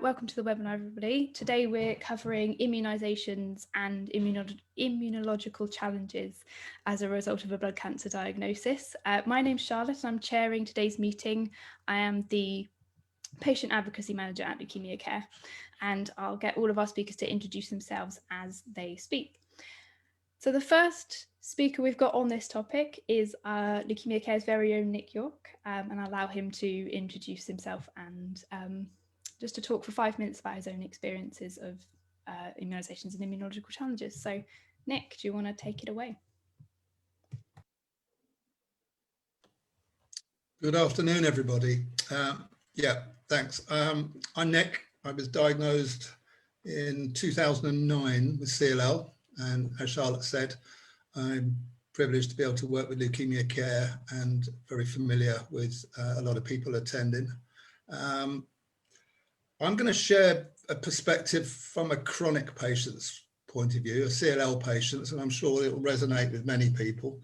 Welcome to the webinar, everybody. Today we're covering immunisations and immunological challenges as a result of a blood cancer diagnosis. My name's Charlotte and I'm chairing today's meeting. I am the Patient Advocacy Manager at Leukemia Care, and I'll get all of our speakers to introduce themselves as they speak. So the first speaker we've got on this topic is Leukemia Care's very own Nick York, and I'll allow him to introduce himself and just to talk for 5 minutes about his own experiences of immunisations and immunological challenges. So Nick, do you want to take it away? Good afternoon, everybody. Thanks. I'm Nick. I was diagnosed in 2009 with CLL, and as Charlotte said, I'm privileged to be able to work with Leukemia Care and very familiar with a lot of people attending. I'm going to share a perspective from a chronic patient's point of view, a CLL patient's, and I'm sure it will resonate with many people.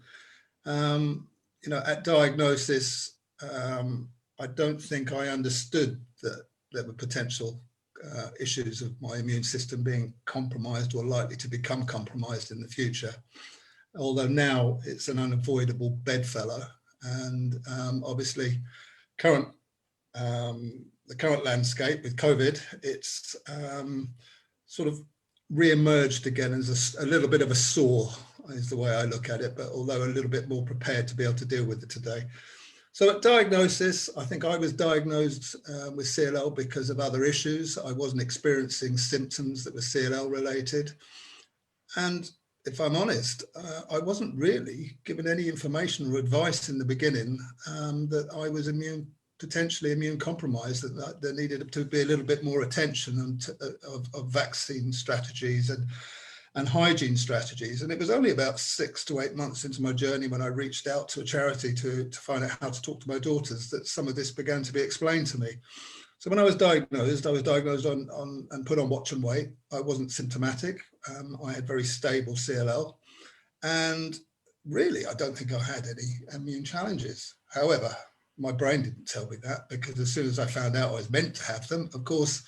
At diagnosis, I don't think I understood that there were potential issues of my immune system being compromised or likely to become compromised in the future. Although now it's an unavoidable bedfellow, and obviously the current landscape with COVID, it's sort of re-emerged again as a little bit of a sore is the way I look at it, but although a little bit more prepared to be able to deal with it today. So at diagnosis, I think I was diagnosed with CLL because of other issues. I wasn't experiencing symptoms that were CLL related. And if I'm honest, I wasn't really given any information or advice in the beginning that I was potentially immune compromised, that there needed to be a little bit more attention of vaccine strategies and hygiene strategies. And it was only about 6 to 8 months into my journey when I reached out to a charity to find out how to talk to my daughters that some of this began to be explained to me. So when I was diagnosed on and put on watch and wait. I wasn't symptomatic. I had very stable CLL. And really, I don't think I had any immune challenges. However, my brain didn't tell me that, because as soon as I found out I was meant to have them, of course,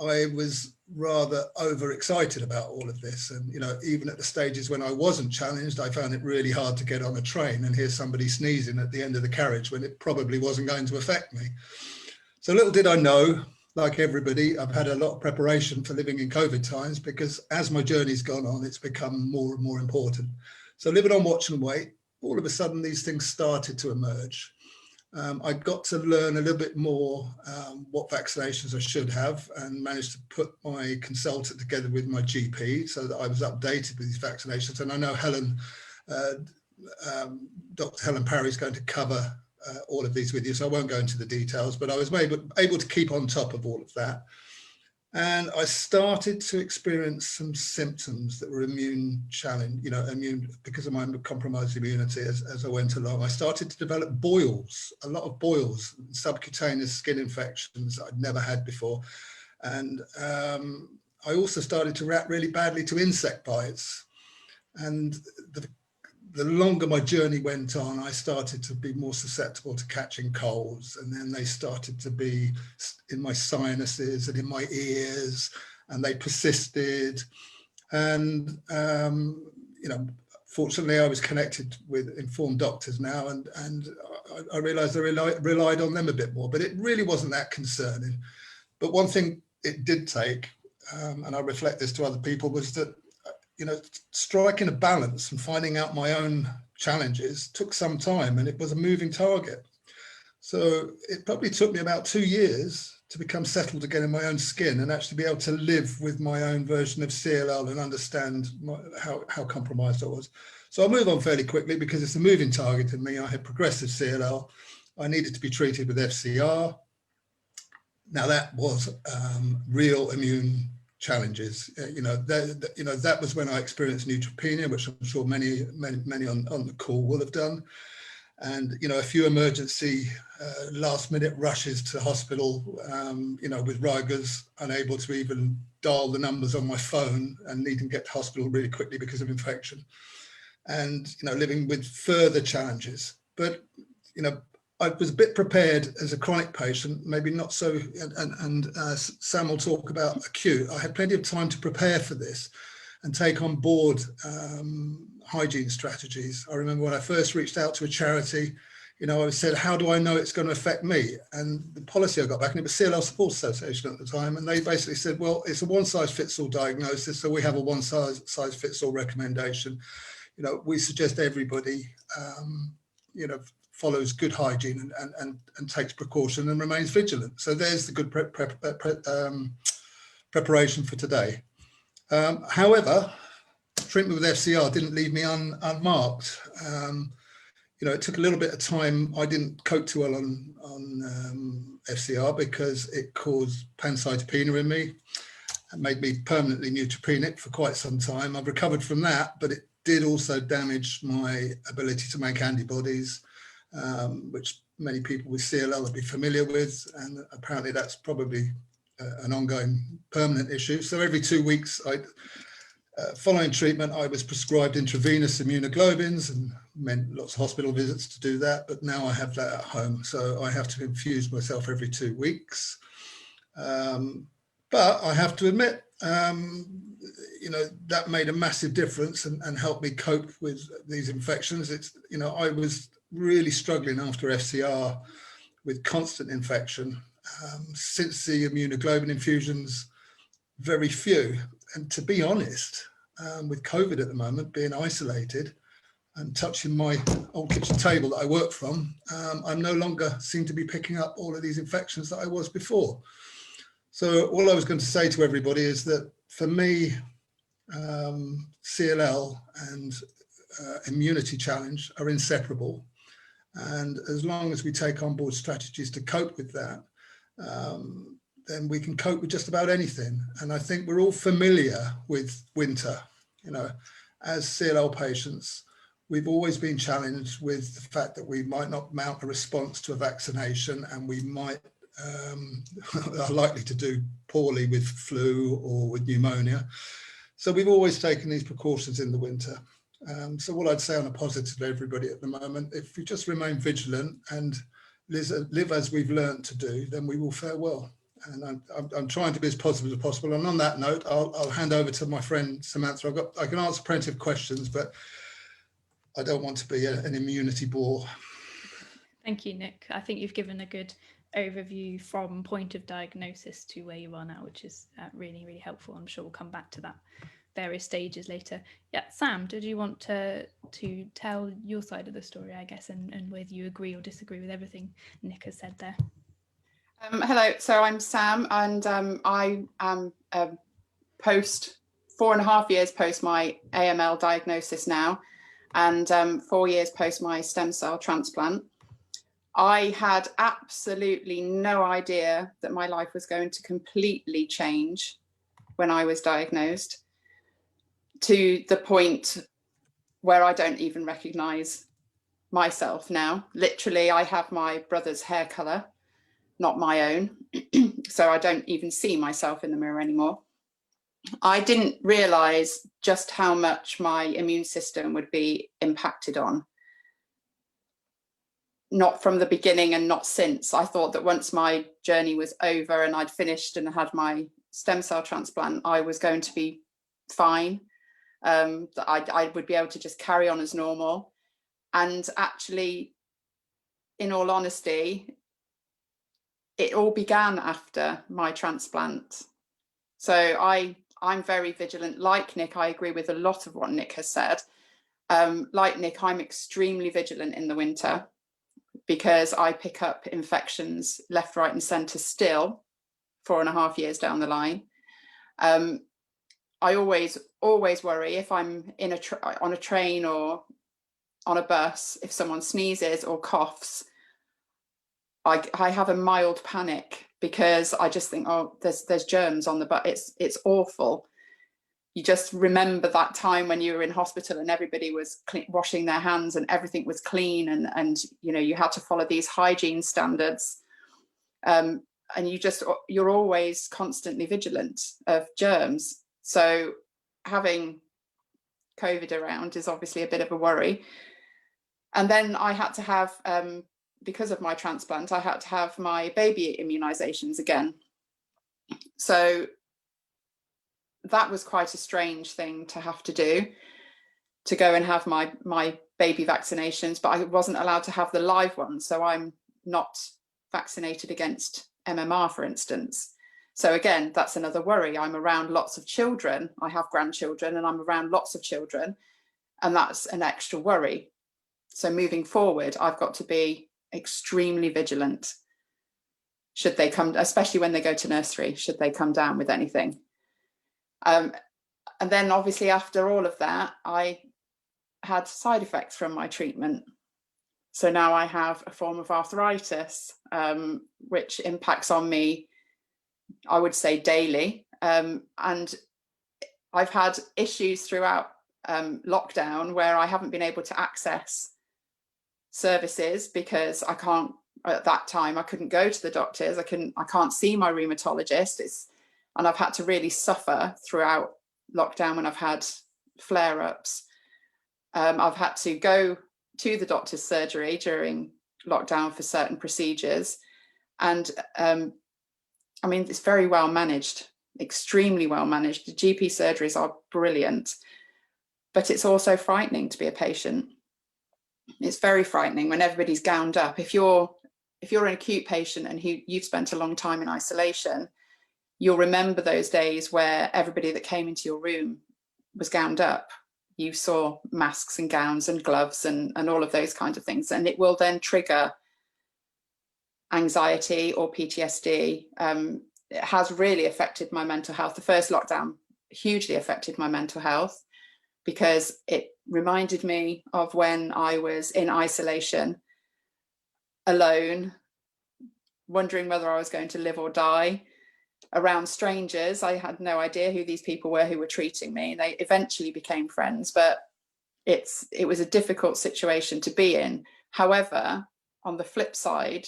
I was rather overexcited about all of this. And, even at the stages when I wasn't challenged, I found it really hard to get on a train and hear somebody sneezing at the end of the carriage when it probably wasn't going to affect me. So little did I know, like everybody, I've had a lot of preparation for living in COVID times, because as my journey's gone on, it's become more and more important. So living on watch and wait, all of a sudden these things started to emerge. I got to learn a little bit more what vaccinations I should have, and managed to put my consultant together with my GP so that I was updated with these vaccinations. And I know Dr. Helen Parry is going to cover all of these with you, so I won't go into the details, but I was able to keep on top of all of that. And I started to experience some symptoms that were immune challenge, immune because of my compromised immunity as I went along. I started to develop boils, a lot of boils, subcutaneous skin infections I'd never had before. And I also started to react really badly to insect bites. And the longer my journey went on, I started to be more susceptible to catching colds, and then they started to be in my sinuses and in my ears, and they persisted. And fortunately, I was connected with informed doctors now, and I realized I relied on them a bit more, but it really wasn't that concerning. But one thing it did take, and I reflect this to other people, was that striking a balance and finding out my own challenges took some time, and it was a moving target. So it probably took me about 2 years to become settled again in my own skin and actually be able to live with my own version of CLL and understand how compromised I was. So I'll move on fairly quickly because it's a moving target in me. I had progressive CLL. I needed to be treated with FCR. Now that was real immune challenges. That was when I experienced neutropenia, which I'm sure many on the call will have done. And, a few emergency last minute rushes to hospital, with Rigers, unable to even dial the numbers on my phone and needing to get to hospital really quickly because of infection. And, living with further challenges. But, I was a bit prepared as a chronic patient, maybe not so, and Sam will talk about acute. I had plenty of time to prepare for this and take on board hygiene strategies. I remember when I first reached out to a charity, you know, I said, how do I know it's going to affect me? And the policy I got back, and it was CLL Support Association at the time, and they basically said, well, it's a one-size-fits-all diagnosis, so we have a one-size-fits-all recommendation. You know, we suggest everybody, you know, follows good hygiene and takes precaution and remains vigilant. So there's the good preparation for today. However, treatment with FCR didn't leave me unmarked. You know, it took a little bit of time. I didn't cope too well on FCR because it caused pancytopenia in me and made me permanently neutropenic for quite some time. I've recovered from that, but it did also damage my ability to make antibodies, which many people with CLL will be familiar with. And apparently that's probably an ongoing permanent issue. So every 2 weeks, following treatment, I was prescribed intravenous immunoglobulins and meant lots of hospital visits to do that. But now I have that at home. So I have to infuse myself every 2 weeks. But I have to admit, you know, that made a massive difference and helped me cope with these infections. It's, you know, I was really struggling after FCR with constant infection. Since the immunoglobulin infusions, very few. And to be honest, with COVID at the moment, being isolated and touching my old kitchen table that I work from, I no longer seem to be picking up all of these infections that I was before. So all I was going to say to everybody is that for me, CLL and immunity challenge are inseparable. And as long as we take on board strategies to cope with that, then we can cope with just about anything. And I think we're all familiar with winter. You know, as CLL patients, we've always been challenged with the fact that we might not mount a response to a vaccination, and we might are likely to do poorly with flu or with pneumonia. So we've always taken these precautions in the winter. So what I'd say on a positive to everybody at the moment, if we just remain vigilant and live as we've learned to do, then we will fare well. And I'm trying to be as positive as possible. And on that note, I'll hand over to my friend Samantha. I can answer plenty of questions, but I don't want to be an immunity bore. Thank you, Nick. I think you've given a good overview from point of diagnosis to where you are now, which is really, really helpful. I'm sure we'll come back to that various stages later. Yeah, Sam, did you want to tell your side of the story, I guess, and whether you agree or disagree with everything Nick has said there? Hello, so I'm Sam, and I am post 4.5 years post my AML diagnosis now, and 4 years post my stem cell transplant. I had absolutely no idea that my life was going to completely change when I was diagnosed, to the point where I don't even recognize myself now. Literally, I have my brother's hair color, not my own. So I don't even see myself in the mirror anymore. I didn't realize just how much my immune system would be impacted on. Not from the beginning and not since. I thought that once my journey was over and I'd finished and had my stem cell transplant, I was going to be fine. That I would be able to just carry on as normal. And actually, in all honesty, it all began after my transplant. So I'm very vigilant. Like Nick, I agree with a lot of what Nick has said. Like Nick, I'm extremely vigilant in the winter because I pick up infections left, right, and centre still 4.5 years down the line. I always worry if I'm in on a train or on a bus, if someone sneezes or coughs, I have a mild panic because I just think, oh, there's germs on the bus. It's awful. You just remember that time when you were in hospital and everybody was washing their hands and everything was clean, and you know, you had to follow these hygiene standards, and you're always constantly vigilant of germs. So having COVID around is obviously a bit of a worry. And then I had to have because of my transplant, I had to have my baby immunisations again. So that was quite a strange thing to have to do, to go and have my baby vaccinations, but I wasn't allowed to have the live ones. So I'm not vaccinated against MMR, for instance. So again, that's another worry. I'm around lots of children. I have grandchildren and I'm around lots of children, and that's an extra worry. So moving forward, I've got to be extremely vigilant. Should they come, especially when they go to nursery, should they come down with anything? And then obviously after all of that, I had side effects from my treatment. So now I have a form of arthritis, which impacts on me, I would say, daily. And I've had issues throughout lockdown where I haven't been able to access services because I can't, at that time, I couldn't go to the doctors. I can't see my rheumatologist. And I've had to really suffer throughout lockdown when I've had flare-ups. I've had to go to the doctor's surgery during lockdown for certain procedures. And I mean, it's very well managed, extremely well managed. The GP surgeries are brilliant, but it's also frightening to be a patient. It's very frightening when everybody's gowned up. If you're an acute patient and you've spent a long time in isolation, you'll remember those days where everybody that came into your room was gowned up. You saw masks and gowns and gloves and all of those kinds of things. And it will then trigger anxiety or PTSD. It has really affected my mental health. The first lockdown hugely affected my mental health because it reminded me of when I was in isolation, alone, wondering whether I was going to live or die, around strangers. I had no idea who these people were who were treating me. They eventually became friends, but it was a difficult situation to be in. However, on the flip side,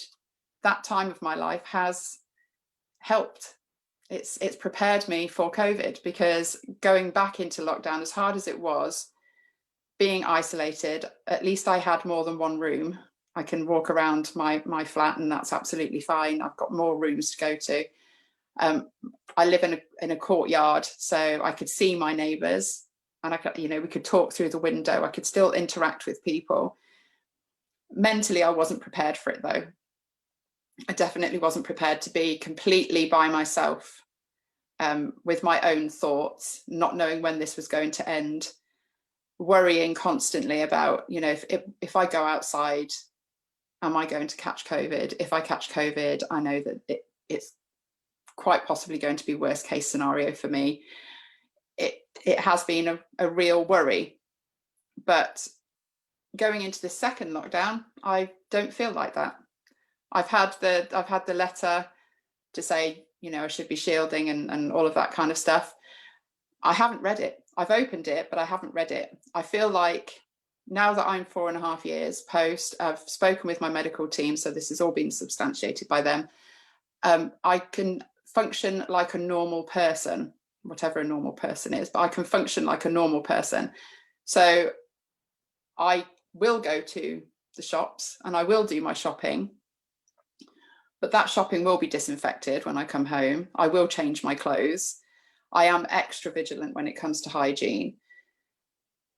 that time of my life has helped. It's prepared me for COVID, because going back into lockdown, as hard as it was, being isolated, at least I had more than one room. I can walk around my flat and that's absolutely fine. I've got more rooms to go to. I live in a courtyard, so I could see my neighbours, and we could talk through the window. I could still interact with people. Mentally, I wasn't prepared for it though. I definitely wasn't prepared to be completely by myself, with my own thoughts, not knowing when this was going to end, worrying constantly about, if I go outside, am I going to catch COVID? If I catch COVID, I know that it's quite possibly going to be worst case scenario for me. It has been a real worry. But going into the second lockdown, I don't feel like that. I've had the letter to say, I should be shielding and all of that kind of stuff. I haven't read it. I've opened it, but I haven't read it. I feel like now that I'm 4.5 years post, I've spoken with my medical team, so this has all been substantiated by them. I can function like a normal person, whatever a normal person is, but I can function like a normal person. So I will go to the shops and I will do my shopping, but that shopping will be disinfected when I come home. I will change my clothes. I am extra vigilant when it comes to hygiene.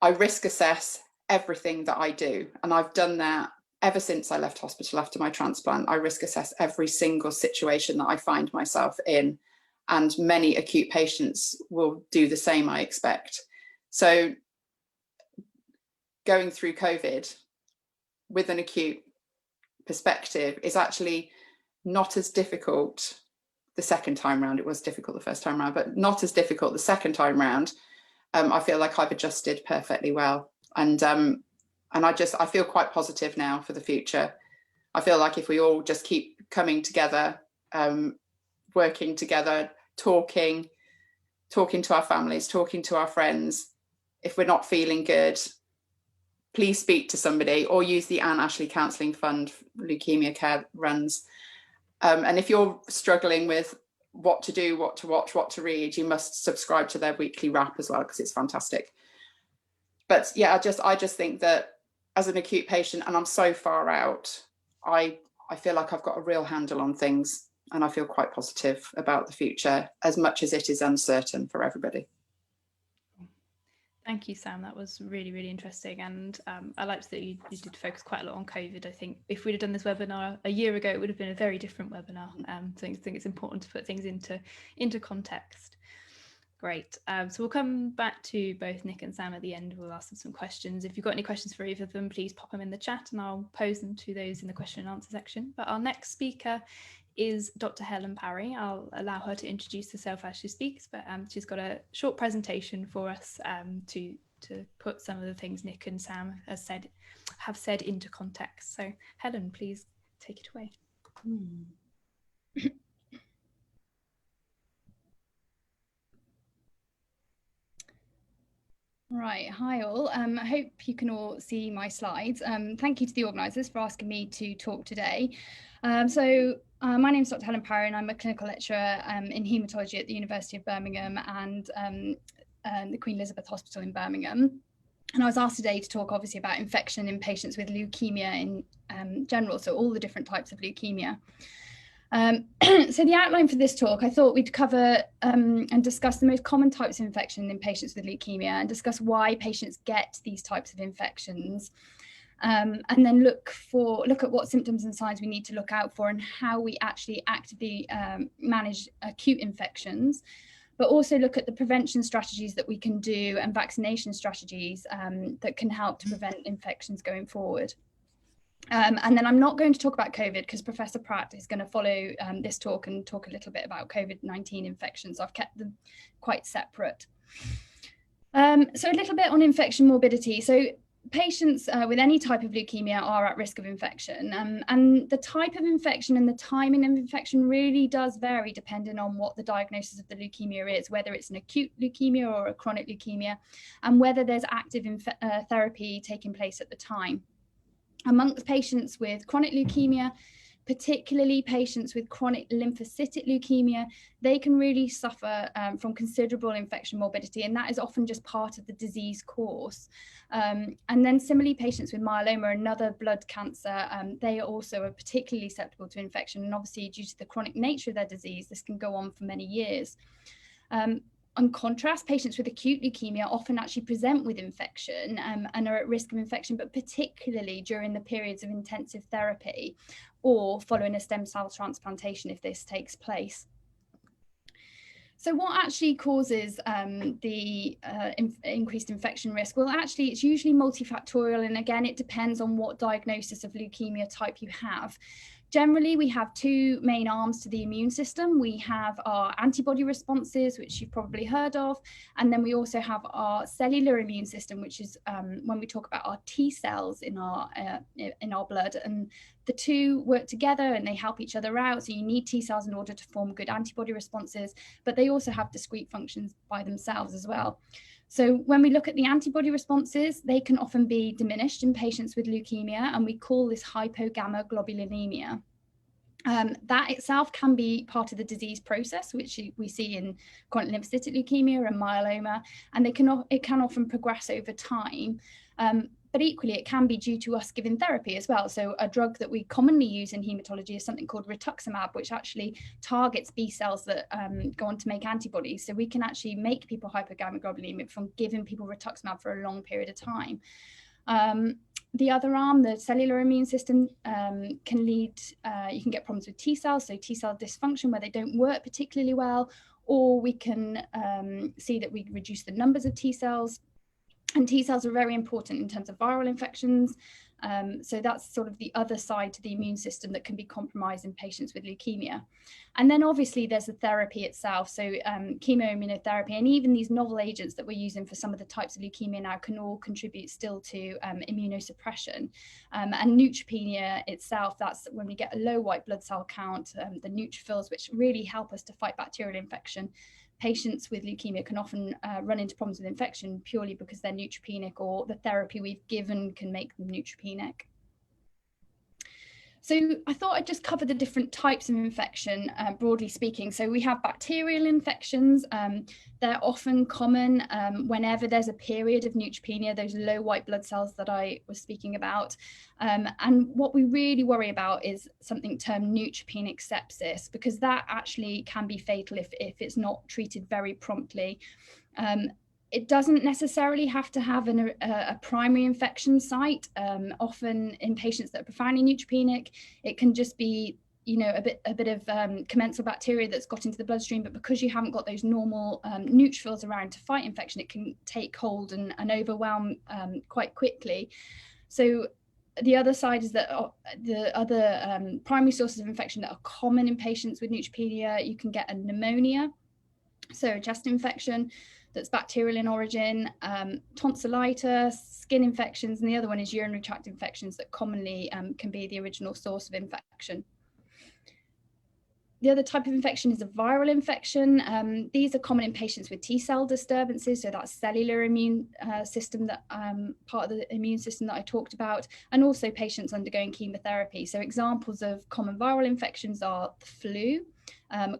I risk assess everything that I do, and I've done that ever since I left hospital after my transplant. I risk assess every single situation that I find myself in, and many acute patients will do the same, I expect. So going through COVID with an acute perspective is actually not as difficult the second time round. It was difficult the first time round, but not as difficult the second time round. I feel like I've adjusted perfectly well. And I feel quite positive now for the future. I feel like if we all just keep coming together, working together, talking to our families, talking to our friends, if we're not feeling good, please speak to somebody or use the Anne Ashley Counselling Fund Leukemia Care runs. And if you're struggling with what to do, what to watch, what to read, you must subscribe to their weekly wrap as well, because it's fantastic. But yeah, I just think that as an acute patient, and I'm so far out, I feel like I've got a real handle on things, and I feel quite positive about the future, as much as it is uncertain for everybody. Thank you, Sam. That was really, really interesting. And I liked that you did focus quite a lot on COVID. I think if we'd have done this webinar a year ago, it would have been a very different webinar. So I think it's important to put things into context. Great. So we'll come back to both Nick and Sam at the end. We'll ask them some questions. If you've got any questions for either of them, please pop them in the chat and I'll pose them to those in the question and answer section. But our next speaker is Dr. Helen Parry. I'll allow her to introduce herself as she speaks, but she's got a short presentation for us to put some of the things Nick and Sam have said into context. So Helen, please take it away. Right, hi all. I hope you can all see my slides. Thank you to the organisers for asking me to talk today. My name is Dr. Helen Parry and I'm a clinical lecturer in haematology at the University of Birmingham and the Queen Elizabeth Hospital in Birmingham. And I was asked today to talk obviously about infection in patients with leukemia in general, so all the different types of leukemia. So the outline for this talk, I thought we'd cover and discuss the most common types of infection in patients with leukemia and discuss why patients get these types of infections. And then look at what symptoms and signs we need to look out for and how we actually actively manage acute infections, but also look at the prevention strategies that we can do and vaccination strategies that can help to prevent infections going forward. And then I'm not going to talk about COVID because Professor Pratt is going to follow this talk and talk a little bit about COVID-19 infections. I've kept them quite separate. So a little bit on infection morbidity. So patients with any type of leukemia are at risk of infection, and the type of infection and the timing of infection really does vary depending on what the diagnosis of the leukemia is, whether it's an acute leukemia or a chronic leukemia, and whether there's active therapy taking place at the time. Amongst patients with chronic leukemia, particularly patients with chronic lymphocytic leukemia, they can really suffer from considerable infection morbidity, and that is often just part of the disease course. And then similarly, patients with myeloma, another blood cancer, they also are particularly susceptible to infection, and obviously due to the chronic nature of their disease, this can go on for many years. In contrast, patients with acute leukemia often actually present with infection and are at risk of infection, but particularly during the periods of intensive therapy or following a stem cell transplantation if this takes place. So what actually causes the increased infection risk? Well, actually, it's usually multifactorial, and again, it depends on what diagnosis of leukemia type you have. Generally, we have two main arms to the immune system. We have our antibody responses, which you've probably heard of, and then we also have our cellular immune system, which is when we talk about our T cells in our blood. And the two work together and they help each other out. So you need T cells in order to form good antibody responses, but they also have discrete functions by themselves as well. So when we look at the antibody responses, they can often be diminished in patients with leukemia, and we call this hypogammaglobulinemia. That itself can be part of the disease process, which we see in chronic lymphocytic leukemia and myeloma, and it can often progress over time. But equally, it can be due to us giving therapy as well. So a drug that we commonly use in haematology is something called rituximab, which actually targets B cells that go on to make antibodies. So we can actually make people hypogammaglobulinemic from giving people rituximab for a long period of time. The other arm, the cellular immune system, can lead, you can get problems with T cells, so T cell dysfunction where they don't work particularly well, or we can see that we reduce the numbers of T cells. And T cells are very important in terms of viral infections. So that's sort of the other side to the immune system that can be compromised in patients with leukemia. And then obviously there's the therapy itself. So chemoimmunotherapy and even these novel agents that we're using for some of the types of leukemia now can all contribute still to immunosuppression. And neutropenia itself, that's when we get a low white blood cell count, the neutrophils, which really help us to fight bacterial infection. Patients with leukemia can often run into problems with infection purely because they're neutropenic or the therapy we've given can make them neutropenic. So I thought I'd just cover the different types of infection, broadly speaking. So we have bacterial infections. They're often common whenever there's a period of neutropenia, those low white blood cells that I was speaking about. And what we really worry about is something termed neutropenic sepsis, because that actually can be fatal if it's not treated very promptly. It doesn't necessarily have to have a primary infection site. Often in patients that are profoundly neutropenic, it can just be, you know, a bit of commensal bacteria that's got into the bloodstream, but because you haven't got those normal neutrophils around to fight infection, it can take hold and overwhelm quite quickly. So the other side is that the other primary sources of infection that are common in patients with neutropenia, you can get a pneumonia, so a chest infection that's bacterial in origin, tonsillitis, skin infections, and the other one is urinary tract infections that commonly can be the original source of infection. The other type of infection is a viral infection. These are common in patients with T-cell disturbances, so that's cellular immune system, that part of the immune system that I talked about, and also patients undergoing chemotherapy. So examples of common viral infections are the flu,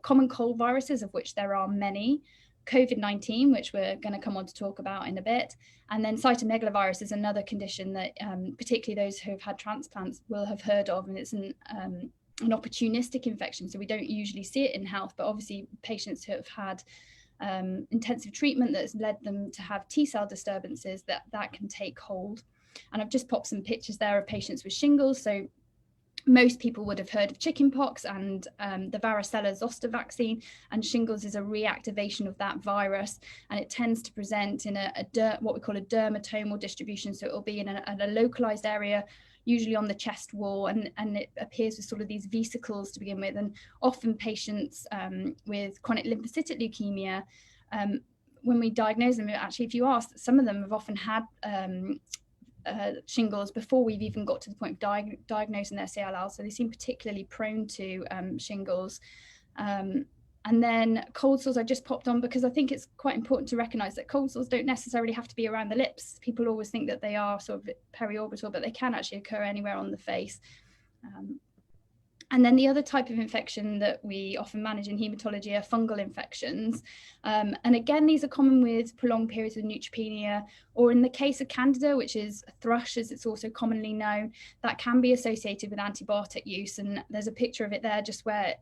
common cold viruses, of which there are many, COVID-19, which we're going to come on to talk about in a bit, and then cytomegalovirus is another condition that particularly those who have had transplants will have heard of, and it's an opportunistic infection, so we don't usually see it in health, but obviously patients who have had intensive treatment that's led them to have T-cell disturbances, that can take hold. And I've just popped some pictures there of patients with shingles. So most people would have heard of chickenpox and the varicella zoster vaccine, and shingles is a reactivation of that virus, and it tends to present in what we call a dermatomal distribution. So it will be in a localized area, usually on the chest wall, and it appears with sort of these vesicles to begin with. And often patients with chronic lymphocytic leukemia, when we diagnose them, actually, if you ask, some of them have often had shingles before we've even got to the point of diagnosing their CLL, so they seem particularly prone to shingles. And then cold sores I just popped on because I think it's quite important to recognise that cold sores don't necessarily have to be around the lips. People always think that they are sort of periorbital, but they can actually occur anywhere on the face. And then the other type of infection that we often manage in haematology are fungal infections. And again, these are common with prolonged periods of neutropenia, or in the case of Candida, which is thrush as it's also commonly known, that can be associated with antibiotic use. And there's a picture of it there just where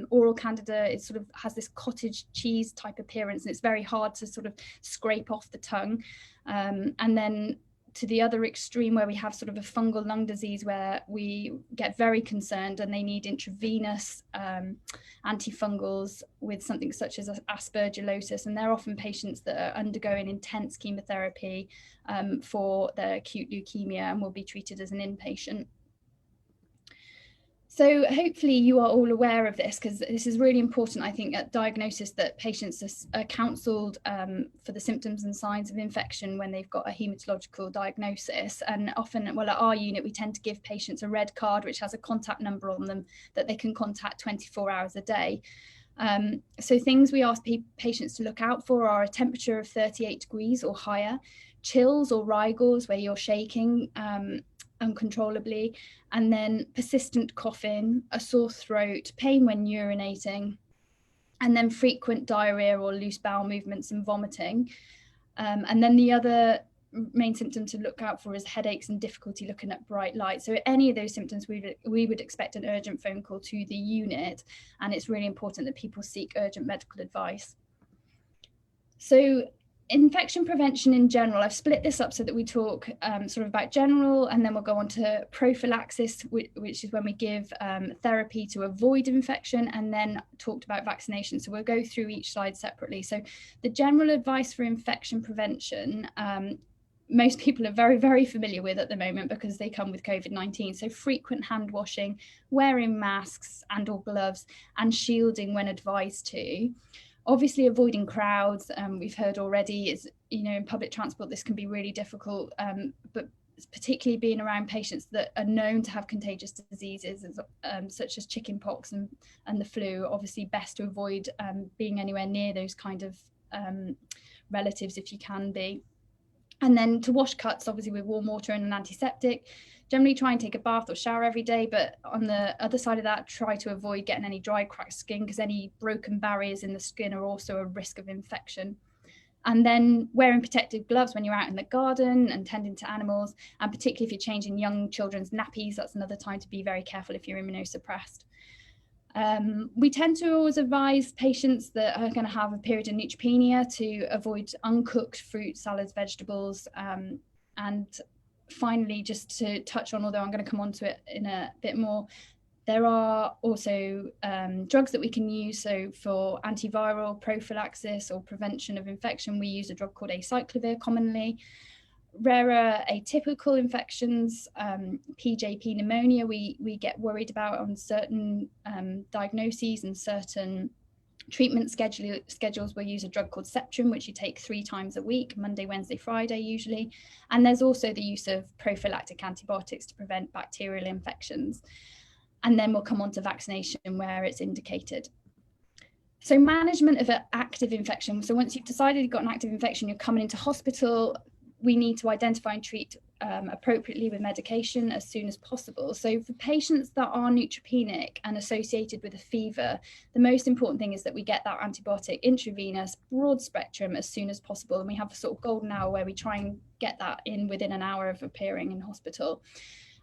oral Candida is sort of has this cottage cheese type appearance, and it's very hard to sort of scrape off the tongue. And then to the other extreme where we have sort of a fungal lung disease where we get very concerned and they need intravenous antifungals with something such as aspergillosis, and they're often patients that are undergoing intense chemotherapy for their acute leukemia and will be treated as an inpatient. So hopefully you are all aware of this, because this is really important, I think, at diagnosis, that patients are counselled for the symptoms and signs of infection when they've got a haematological diagnosis. And often, well, at our unit, we tend to give patients a red card which has a contact number on them that they can contact 24 hours a day. So things we ask patients to look out for are a temperature of 38 degrees or higher, chills or rigors where you're shaking uncontrollably, and then persistent coughing, a sore throat, pain when urinating, and then frequent diarrhea or loose bowel movements and vomiting. And then the other main symptom to look out for is headaches and difficulty looking at bright light. So any of those symptoms, we would expect an urgent phone call to the unit, and it's really important that people seek urgent medical advice. So infection prevention in general, I've split this up so that we talk sort of about general, and then we'll go on to prophylaxis, which is when we give therapy to avoid infection, and then talked about vaccination. So we'll go through each slide separately. So the general advice for infection prevention, most people are very, very familiar with at the moment because they come with COVID-19. So frequent hand washing, wearing masks and or gloves, and shielding when advised to. Obviously avoiding crowds, we've heard already, is, you know, in public transport this can be really difficult, but particularly being around patients that are known to have contagious diseases such as chickenpox and the flu. Obviously best to avoid being anywhere near those kind of relatives if you can be. And then to wash cuts, obviously with warm water and an antiseptic. Generally try and take a bath or shower every day, but on the other side of that, try to avoid getting any dry, cracked skin, because any broken barriers in the skin are also a risk of infection. And then wearing protective gloves when you're out in the garden and tending to animals, and particularly if you're changing young children's nappies, that's another time to be very careful if you're immunosuppressed. We tend to always advise patients that are going to have a period of neutropenia to avoid uncooked fruits, salads, vegetables. And finally, just to touch on, although I'm going to come on to it in a bit more, there are also drugs that we can use. So for antiviral prophylaxis or prevention of infection, we use a drug called acyclovir commonly. Rarer atypical infections, PJP pneumonia, we get worried about on certain diagnoses and certain treatment schedules. We'll use a drug called Septrin, which you take 3 times a week, Monday, Wednesday, Friday usually. And there's also the use of prophylactic antibiotics to prevent bacterial infections. And then we'll come on to vaccination where it's indicated. So management of an active infection. So once you've decided you've got an active infection, you're coming into hospital, we need to identify and treat appropriately with medication as soon as possible. So for patients that are neutropenic and associated with a fever, the most important thing is that we get that antibiotic intravenous, broad spectrum, as soon as possible. And we have a sort of golden hour where we try and get that in within an hour of appearing in hospital.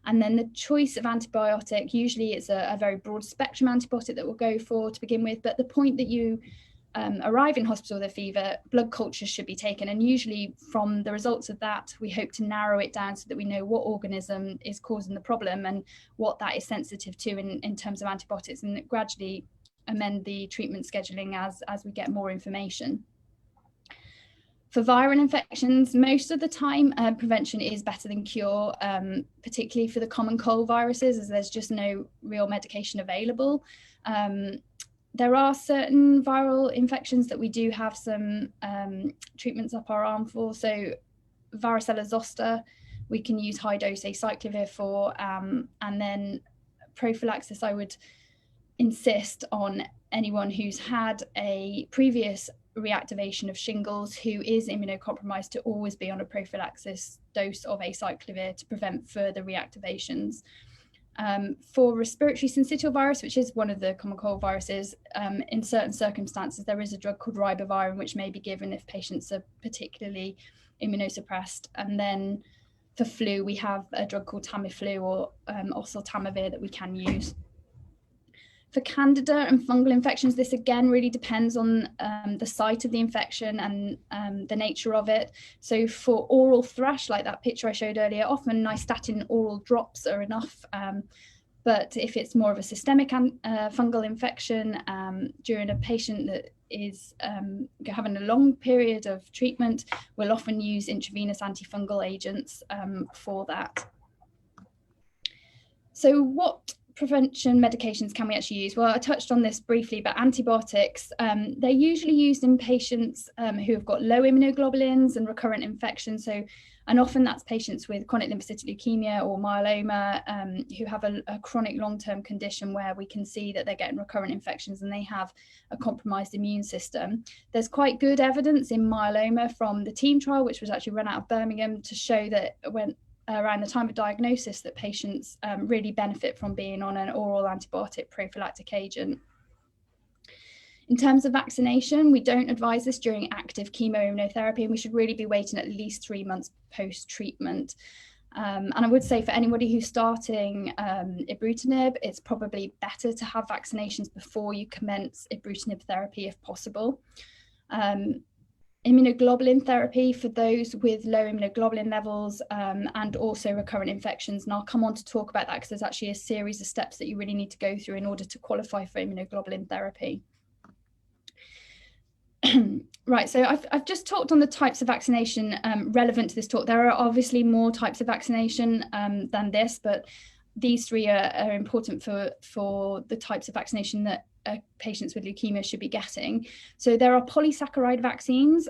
And then the choice of antibiotic, usually it's a very broad spectrum antibiotic that we'll go for to begin with. But the point that you arrive in hospital with a fever, blood cultures should be taken. And usually from the results of that, we hope to narrow it down so that we know what organism is causing the problem and what that is sensitive to in terms of antibiotics, and gradually amend the treatment scheduling as we get more information. For viral infections, most of the time, prevention is better than cure, particularly for the common cold viruses, as there's just no real medication available. There are certain viral infections that we do have some treatments up our arm for. So varicella zoster, we can use high-dose acyclovir for, and then prophylaxis, I would insist on anyone who's had a previous reactivation of shingles who is immunocompromised to always be on a prophylaxis dose of acyclovir to prevent further reactivations. For respiratory syncytial virus, which is one of the common cold viruses, in certain circumstances, there is a drug called ribavirin, which may be given if patients are particularly immunosuppressed. And then for flu, we have a drug called Tamiflu or oseltamivir that we can use. For candida and fungal infections, this again really depends on the site of the infection and the nature of it. So for oral thrush, like that picture I showed earlier, often nystatin oral drops are enough. But if it's more of a systemic fungal infection during a patient that is having a long period of treatment, we'll often use intravenous antifungal agents for that. So what prevention medications can we actually use? Well, I touched on this briefly, but antibiotics, they're usually used in patients who have got low immunoglobulins and recurrent infections. And often that's patients with chronic lymphocytic leukemia or myeloma who have a chronic long-term condition where we can see that they're getting recurrent infections and they have a compromised immune system. There's quite good evidence in myeloma from the TEAM trial, which was actually run out of Birmingham, to show that when around the time of diagnosis that patients really benefit from being on an oral antibiotic prophylactic agent. In terms of vaccination, we don't advise this during active chemoimmunotherapy, and we should really be waiting at least 3 months post-treatment. And I would say for anybody who's starting ibrutinib, it's probably better to have vaccinations before you commence ibrutinib therapy if possible. Immunoglobulin therapy for those with low immunoglobulin levels and also recurrent infections. And I'll come on to talk about that because there's actually a series of steps that you really need to go through in order to qualify for immunoglobulin therapy. Right, so I've just talked on the types of vaccination relevant to this talk. There are obviously more types of vaccination than this, but these 3 are important for the types of vaccination that patients with leukemia should be getting. So there are polysaccharide vaccines,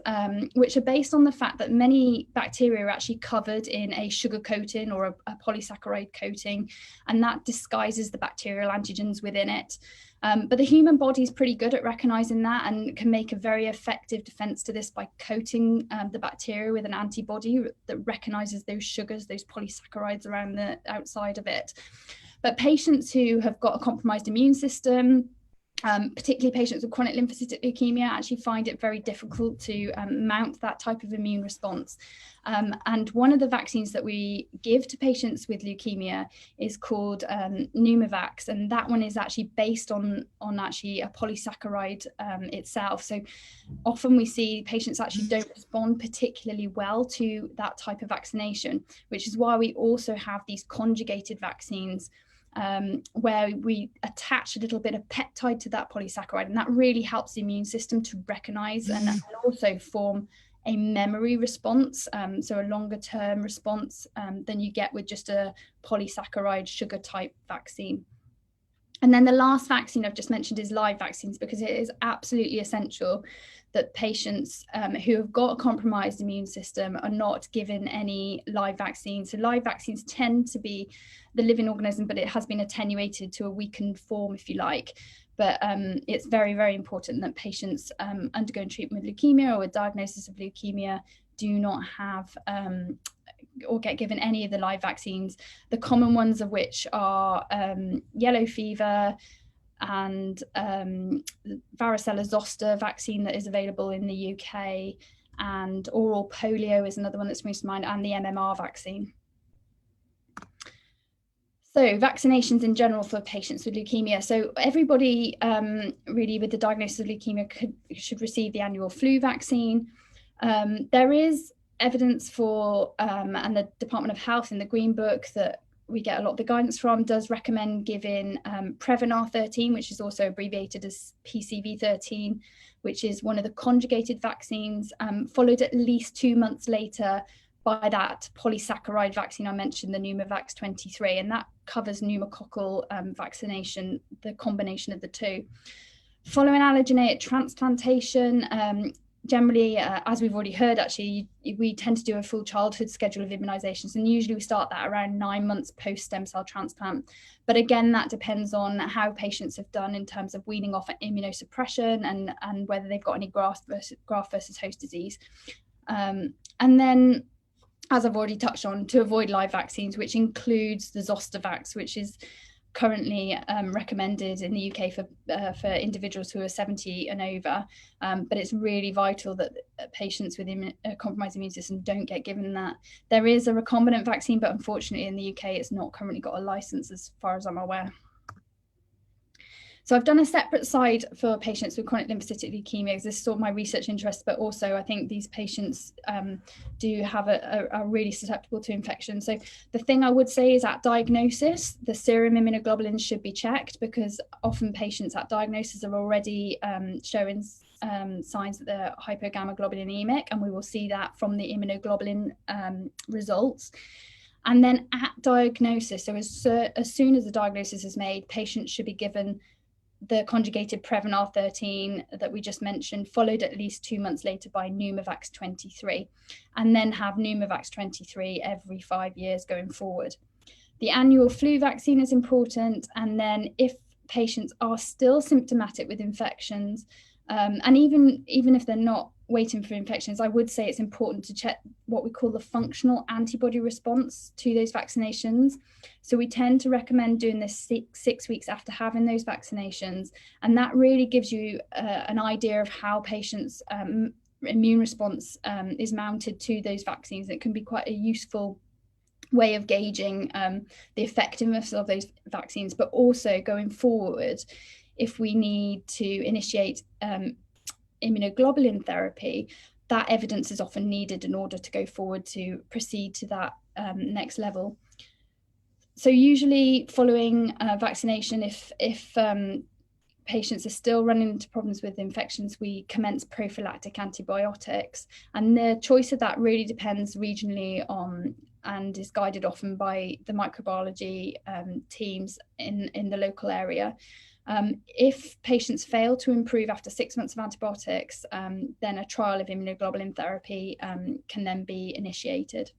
which are based on the fact that many bacteria are actually covered in a sugar coating or a polysaccharide coating, and that disguises the bacterial antigens within it. But the human body is pretty good at recognizing that and can make a very effective defense to this by coating the bacteria with an antibody that recognizes those sugars, those polysaccharides around the outside of it. But patients who have got a compromised immune system, particularly patients with chronic lymphocytic leukemia, actually find it very difficult to mount that type of immune response. And one of the vaccines that we give to patients with leukemia is called Pneumovax, and that one is actually based on actually a polysaccharide itself. So often we see patients actually don't respond particularly well to that type of vaccination, which is why we also have these conjugated vaccines, where we attach a little bit of peptide to that polysaccharide, and that really helps the immune system to recognize and also form a memory response, so a longer term response than you get with just a polysaccharide sugar type vaccine. And then the last vaccine I've just mentioned is live vaccines, because it is absolutely essential that patients who have got a compromised immune system are not given any live vaccines. So live vaccines tend to be the living organism, but it has been attenuated to a weakened form, if you like. But it's very, very important that patients undergoing treatment with leukemia or with diagnosis of leukemia do not have or get given any of the live vaccines, the common ones of which are yellow fever and varicella zoster vaccine that is available in the UK, and oral polio is another one that springs to mind, and the MMR vaccine. So vaccinations in general for patients with leukemia. So everybody really with the diagnosis of leukemia should receive the annual flu vaccine. There is evidence for, and the Department of Health in the Green Book that we get a lot of the guidance from does recommend giving Prevnar 13, which is also abbreviated as PCV 13, which is one of the conjugated vaccines, followed at least 2 months later by that polysaccharide vaccine I mentioned, the Pneumovax 23, and that covers pneumococcal vaccination, the combination of the two. Following allogeneic transplantation, generally, as we've already heard, actually, we tend to do a full childhood schedule of immunisations, and usually we start that around 9 months post stem cell transplant. But again, that depends on how patients have done in terms of weaning off immunosuppression and whether they've got any graft versus host disease. And then, as I've already touched on, to avoid live vaccines, which includes the Zostavax, which is currently recommended in the UK for individuals who are 70 and over, but it's really vital that patients with a compromised immune system don't get given that. There is a recombinant vaccine, but unfortunately in the UK it's not currently got a license as far as I'm aware. So I've done a separate side for patients with chronic lymphocytic leukemia, because this is sort of my research interest, but also I think these patients do have are really susceptible to infection. So the thing I would say is at diagnosis, the serum immunoglobulins should be checked, because often patients at diagnosis are already showing signs that they're hypogammaglobulinemic, and we will see that from the immunoglobulin results. And then at diagnosis, so as soon as the diagnosis is made, patients should be given the conjugated Prevnar 13 that we just mentioned, followed at least 2 months later by Pneumovax 23, and then have Pneumovax 23 every 5 years going forward. The annual flu vaccine is important, and then if patients are still symptomatic with infections, and even if they're not waiting for infections, I would say it's important to check what we call the functional antibody response to those vaccinations. So we tend to recommend doing this 6 weeks after having those vaccinations, and that really gives you an idea of how patients' immune response is mounted to those vaccines. It can be quite a useful way of gauging the effectiveness of those vaccines, but also going forward, if we need to initiate immunoglobulin therapy, that evidence is often needed in order to go forward to proceed to that next level. So usually following vaccination, if patients are still running into problems with infections, we commence prophylactic antibiotics, and the choice of that really depends regionally on and is guided often by the microbiology teams in the local area. If patients fail to improve after 6 months of antibiotics, then a trial of immunoglobulin therapy can then be initiated.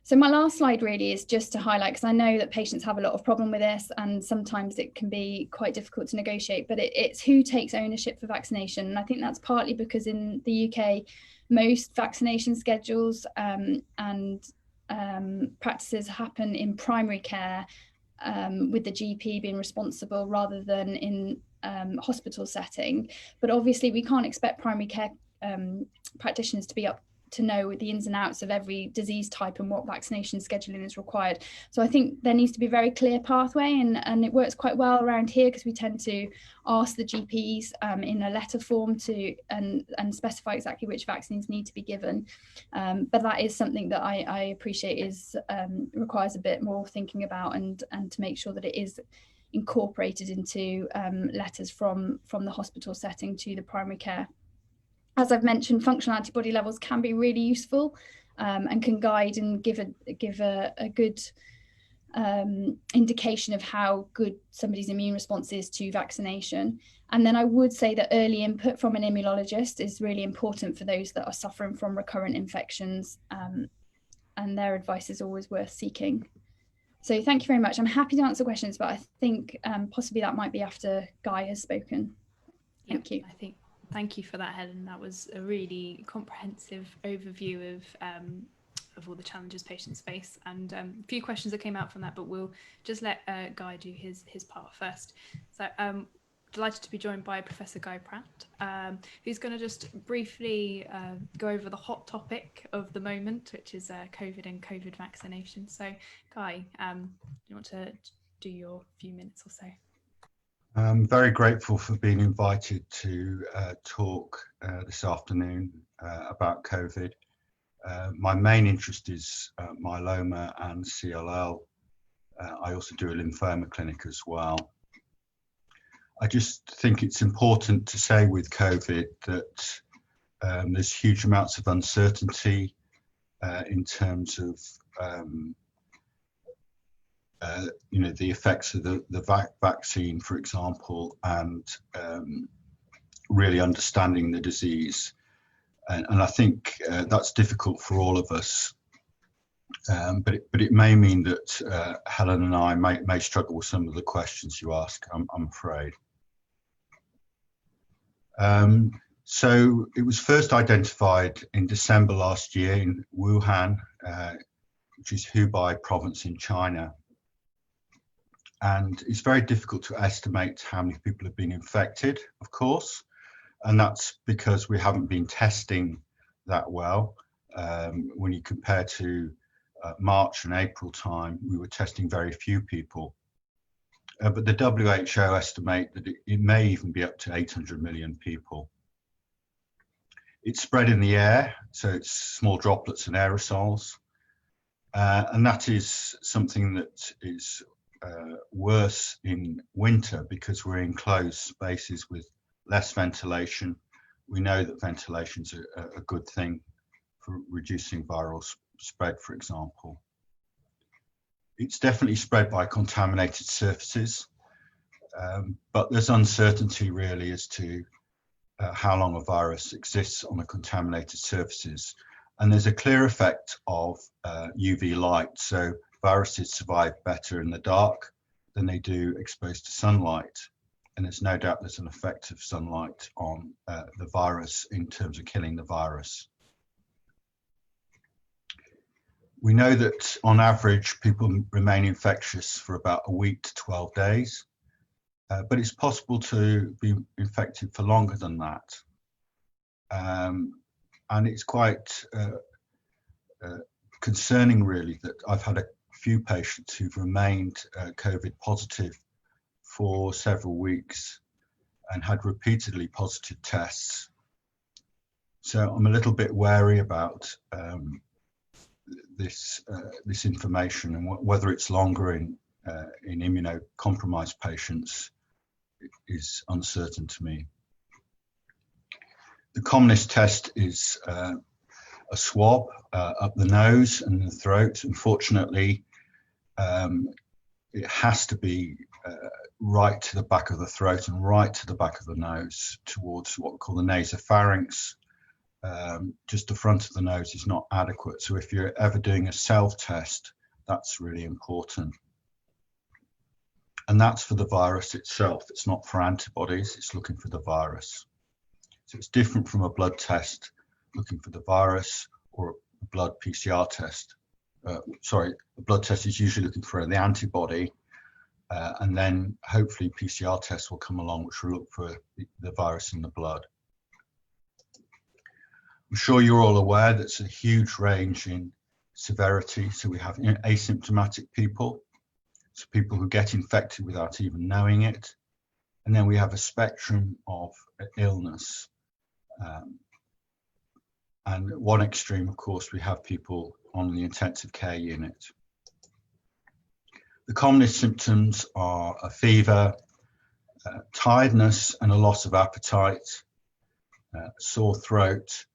So my last slide really is just to highlight, because I know that patients have a lot of problem with this and sometimes it can be quite difficult to negotiate, but it's who takes ownership for vaccination. And I think that's partly because in the UK, most vaccination schedules and practices happen in primary care, with the GP being responsible rather than in hospital setting. But obviously we can't expect primary care practitioners to be up to know the ins and outs of every disease type and what vaccination scheduling is required. So I think there needs to be a very clear pathway, and it works quite well around here because we tend to ask the GPs in a letter form to and specify exactly which vaccines need to be given. But that is something that I appreciate is requires a bit more thinking about and to make sure that it is incorporated into letters from the hospital setting to the primary care. As I've mentioned, functional antibody levels can be really useful and can guide and give a good indication of how good somebody's immune response is to vaccination. And then I would say that early input from an immunologist is really important for those that are suffering from recurrent infections, and their advice is always worth seeking. So thank you very much. I'm happy to answer questions, but I think possibly that might be after Guy has spoken. Thank you. Thank you for that, Helen. That was a really comprehensive overview of all the challenges patients face, and a few questions that came out from that, but we'll just let Guy do his part first. So delighted to be joined by Professor Guy Pratt, who's going to just briefly go over the hot topic of the moment, which is COVID and COVID vaccination. So Guy, do you want to do your few minutes or so? I'm very grateful for being invited to talk this afternoon about COVID. My main interest is myeloma and CLL. I also do a lymphoma clinic as well. I just think it's important to say with COVID that there's huge amounts of uncertainty in terms of the effects of the vaccine, for example, and really understanding the disease. And I think that's difficult for all of us. But it may mean that Helen and I may struggle with some of the questions you ask, I'm afraid. So it was first identified in December last year in Wuhan, which is Hubei province in China. And it's very difficult to estimate how many people have been infected, of course, and that's because we haven't been testing that well. When you compare to March and April time, we were testing very few people. But the WHO estimate that it may even be up to 800 million people. It's spread in the air, so it's small droplets and aerosols. And that is something that is worse in winter because we're in closed spaces with less ventilation. We know that ventilation's a good thing for reducing viral spread, for example. It's definitely spread by contaminated surfaces, but there's uncertainty really as to how long a virus exists on the contaminated surfaces. And there's a clear effect of UV light. So viruses survive better in the dark than they do exposed to sunlight. And there's no doubt there's an effect of sunlight on the virus in terms of killing the virus. We know that on average, people remain infectious for about a week to 12 days, but it's possible to be infected for longer than that. And it's quite concerning really that I've had a few patients who've remained COVID positive for several weeks and had repeatedly positive tests. So I'm a little bit wary about this information, and whether it's longer in immunocompromised patients is uncertain to me. The commonest test is a swab up the nose and the throat. Unfortunately, it has to be right to the back of the throat and right to the back of the nose towards what we call the nasopharynx. Just the front of the nose is not adequate. So if you're ever doing a self-test, that's really important. And that's for the virus itself. It's not for antibodies, it's looking for the virus. So it's different from a blood test looking for the virus or a blood PCR test. Sorry, a blood test is usually looking for the antibody, and then hopefully PCR tests will come along which will look for the virus in the blood. I'm sure you're all aware that's a huge range in severity. So we have asymptomatic people, so people who get infected without even knowing it. And then we have a spectrum of illness. And at one extreme, of course, we have people on the intensive care unit. The commonest symptoms are a fever, tiredness and a loss of appetite, sore throat,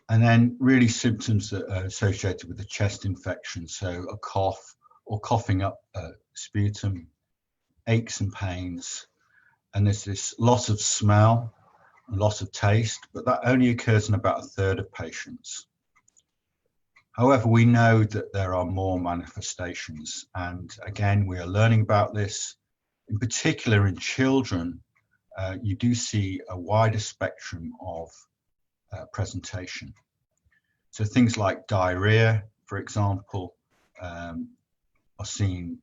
and then really symptoms that are associated with a chest infection, so a cough or coughing up sputum, aches and pains, and there's this loss of smell, and loss of taste, but that only occurs in about a third of patients. However, we know that there are more manifestations, and again, we are learning about this. In particular, in children, you do see a wider spectrum of presentation. So things like diarrhea, for example, are seen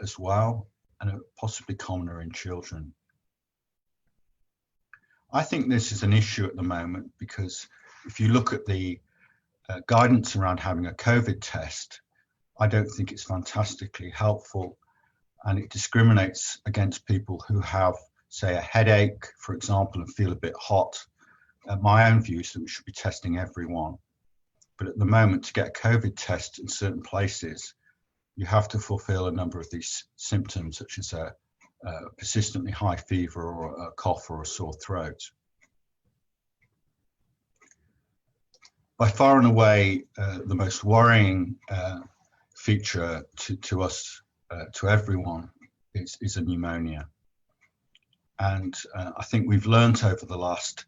as well, and are possibly commoner in children. I think this is an issue at the moment because if you look at the guidance around having a COVID test, I don't think it's fantastically helpful, and it discriminates against people who have, say, a headache, for example, and feel a bit hot. My own view is that we should be testing everyone. But at the moment, to get a COVID test in certain places, you have to fulfill a number of these symptoms, such as a persistently high fever or a cough or a sore throat. By far and away, the most worrying feature to us, to everyone, is a pneumonia. And I think we've learned over the last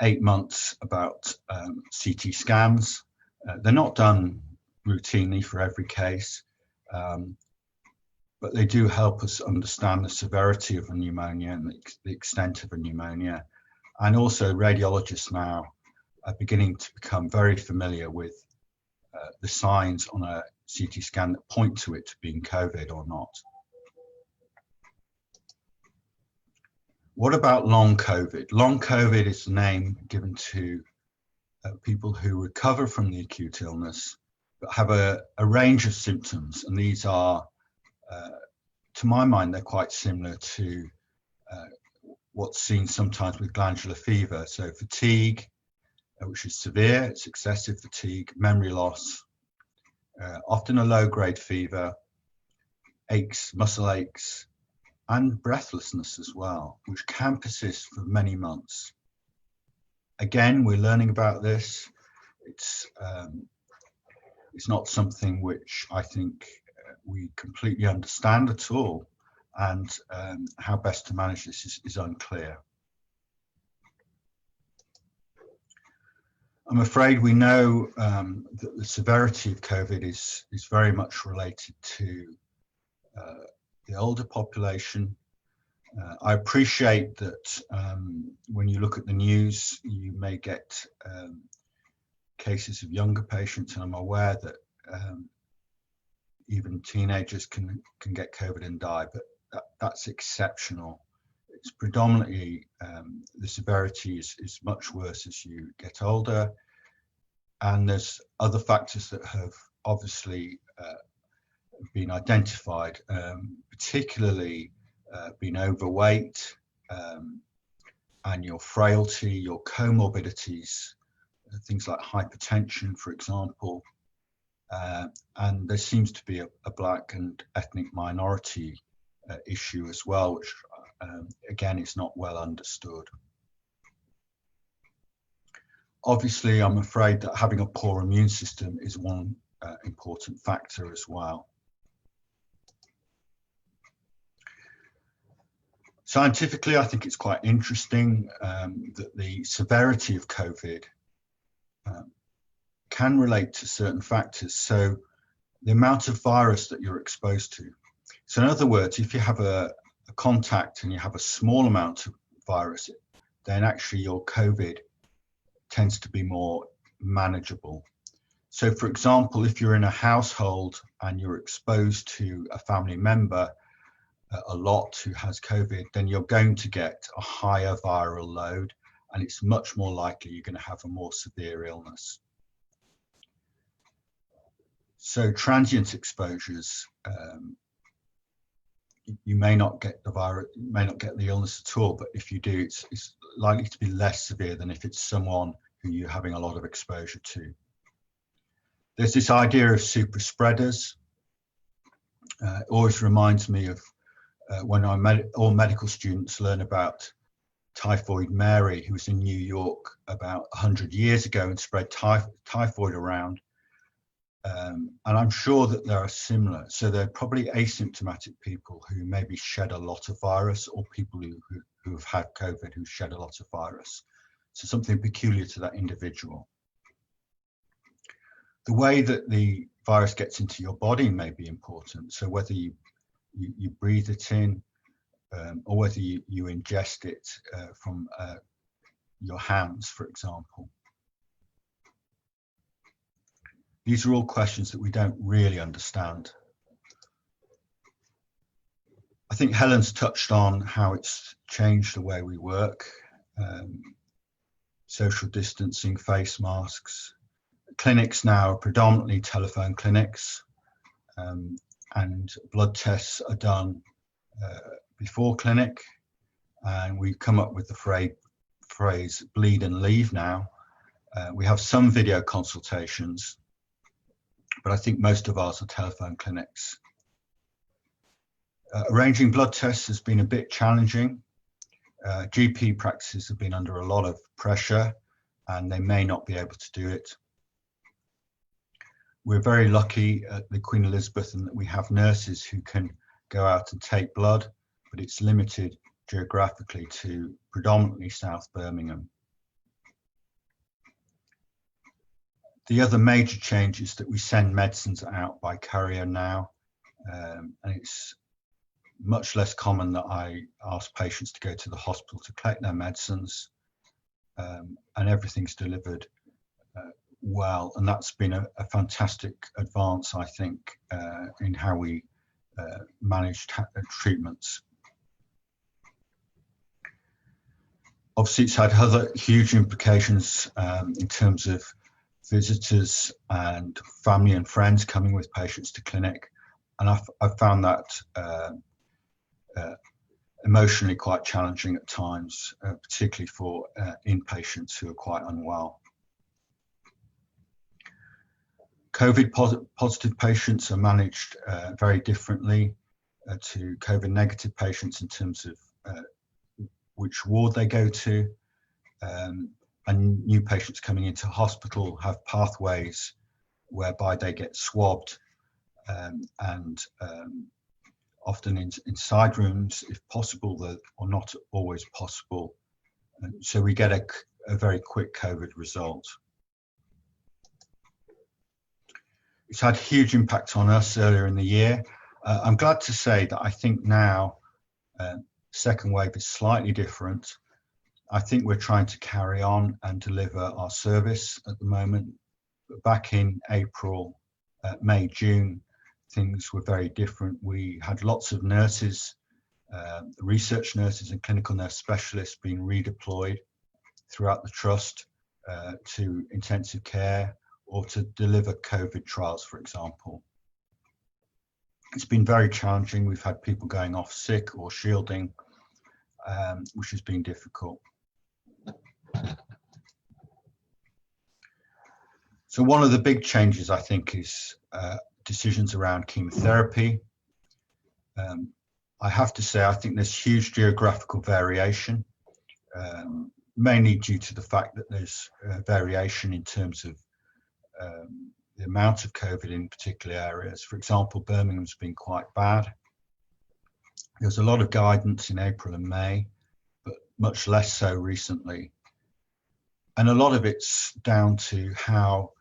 8 months about CT scans. They're not done routinely for every case, but they do help us understand the severity of a pneumonia and the extent of a pneumonia. And also radiologists now are beginning to become very familiar with the signs on a CT scan that point to it being COVID or not. What about long COVID? Long COVID is the name given to people who recover from the acute illness, but have a range of symptoms. And these are, to my mind, they're quite similar to what's seen sometimes with glandular fever. So fatigue, which is severe, it's excessive fatigue, memory loss, often a low-grade fever, aches, muscle aches, and breathlessness as well, which can persist for many months. Again, we're learning about this. It's not something which I think we completely understand at all, and how best to manage this is unclear. I'm afraid we know that the severity of COVID is very much related to the older population. I appreciate that when you look at the news, you may get cases of younger patients, and I'm aware that even teenagers can get COVID and die, but that's exceptional. It's predominantly, the severity is much worse as you get older, and there's other factors that have obviously been identified, particularly being overweight, and your frailty, your comorbidities, things like hypertension, for example, and there seems to be a black and ethnic minority issue as well, which again is not well understood. Obviously, I'm afraid that having a poor immune system is one important factor as well. Scientifically, I think it's quite interesting that the severity of COVID can relate to certain factors. So the amount of virus that you're exposed to. So in other words, if you have a contact and you have a small amount of virus, then actually your COVID tends to be more manageable. So for example, if you're in a household and you're exposed to a family member a lot who has COVID, then you're going to get a higher viral load, and it's much more likely you're going to have a more severe illness. So transient exposures, you may not get the virus, you may not get the illness at all, but if you do, it's likely to be less severe than if it's someone who you're having a lot of exposure to. There's this idea of super spreaders. It always reminds me of when all medical students learn about Typhoid Mary, who was in New York about 100 years ago and spread typhoid around. And I'm sure that there are similar. So they're probably asymptomatic people who maybe shed a lot of virus, or people who have had COVID who shed a lot of virus. So something peculiar to that individual. The way that the virus gets into your body may be important. So whether you breathe it in, or whether you ingest it from your hands, for example. These are all questions that we don't really understand. I think Helen's touched on how it's changed the way we work, social distancing, face masks. Clinics now are predominantly telephone clinics, and blood tests are done before clinic, and we've come up with the phrase bleed and leave now. We have some video consultations, but I think most of ours are telephone clinics. Arranging blood tests has been a bit challenging. GP practices have been under a lot of pressure, and they may not be able to do it. We're very lucky at the Queen Elizabeth in that we have nurses who can go out and take blood, but it's limited geographically to predominantly South Birmingham. The other major change is that we send medicines out by courier now, and it's much less common that I ask patients to go to the hospital to collect their medicines, and everything's delivered well, and that's been a fantastic advance, I think, in how we manage treatments. Obviously, it's had other huge implications in terms of visitors and family and friends coming with patients to clinic, and I've found that emotionally quite challenging at times, particularly for inpatients who are quite unwell. COVID positive patients are managed very differently to COVID negative patients in terms of which ward they go to, and new patients coming into hospital have pathways whereby they get swabbed, and often in side rooms if possible, or not always possible. So we get a very quick COVID result. It's had a huge impact on us earlier in the year. I'm glad to say that I think now second wave is slightly different. I think we're trying to carry on and deliver our service at the moment. But back in April, May, June, things were very different. We had lots of nurses, research nurses and clinical nurse specialists being redeployed throughout the trust to intensive care or to deliver COVID trials, for example. It's been very challenging. We've had people going off sick or shielding, which has been difficult. So one of the big changes, I think, is decisions around chemotherapy. I have to say, I think there's huge geographical variation, mainly due to the fact that there's variation in terms of the amount of COVID in particular areas. For example, Birmingham's been quite bad. There was a lot of guidance in April and May, but much less so recently. And a lot of it's down to how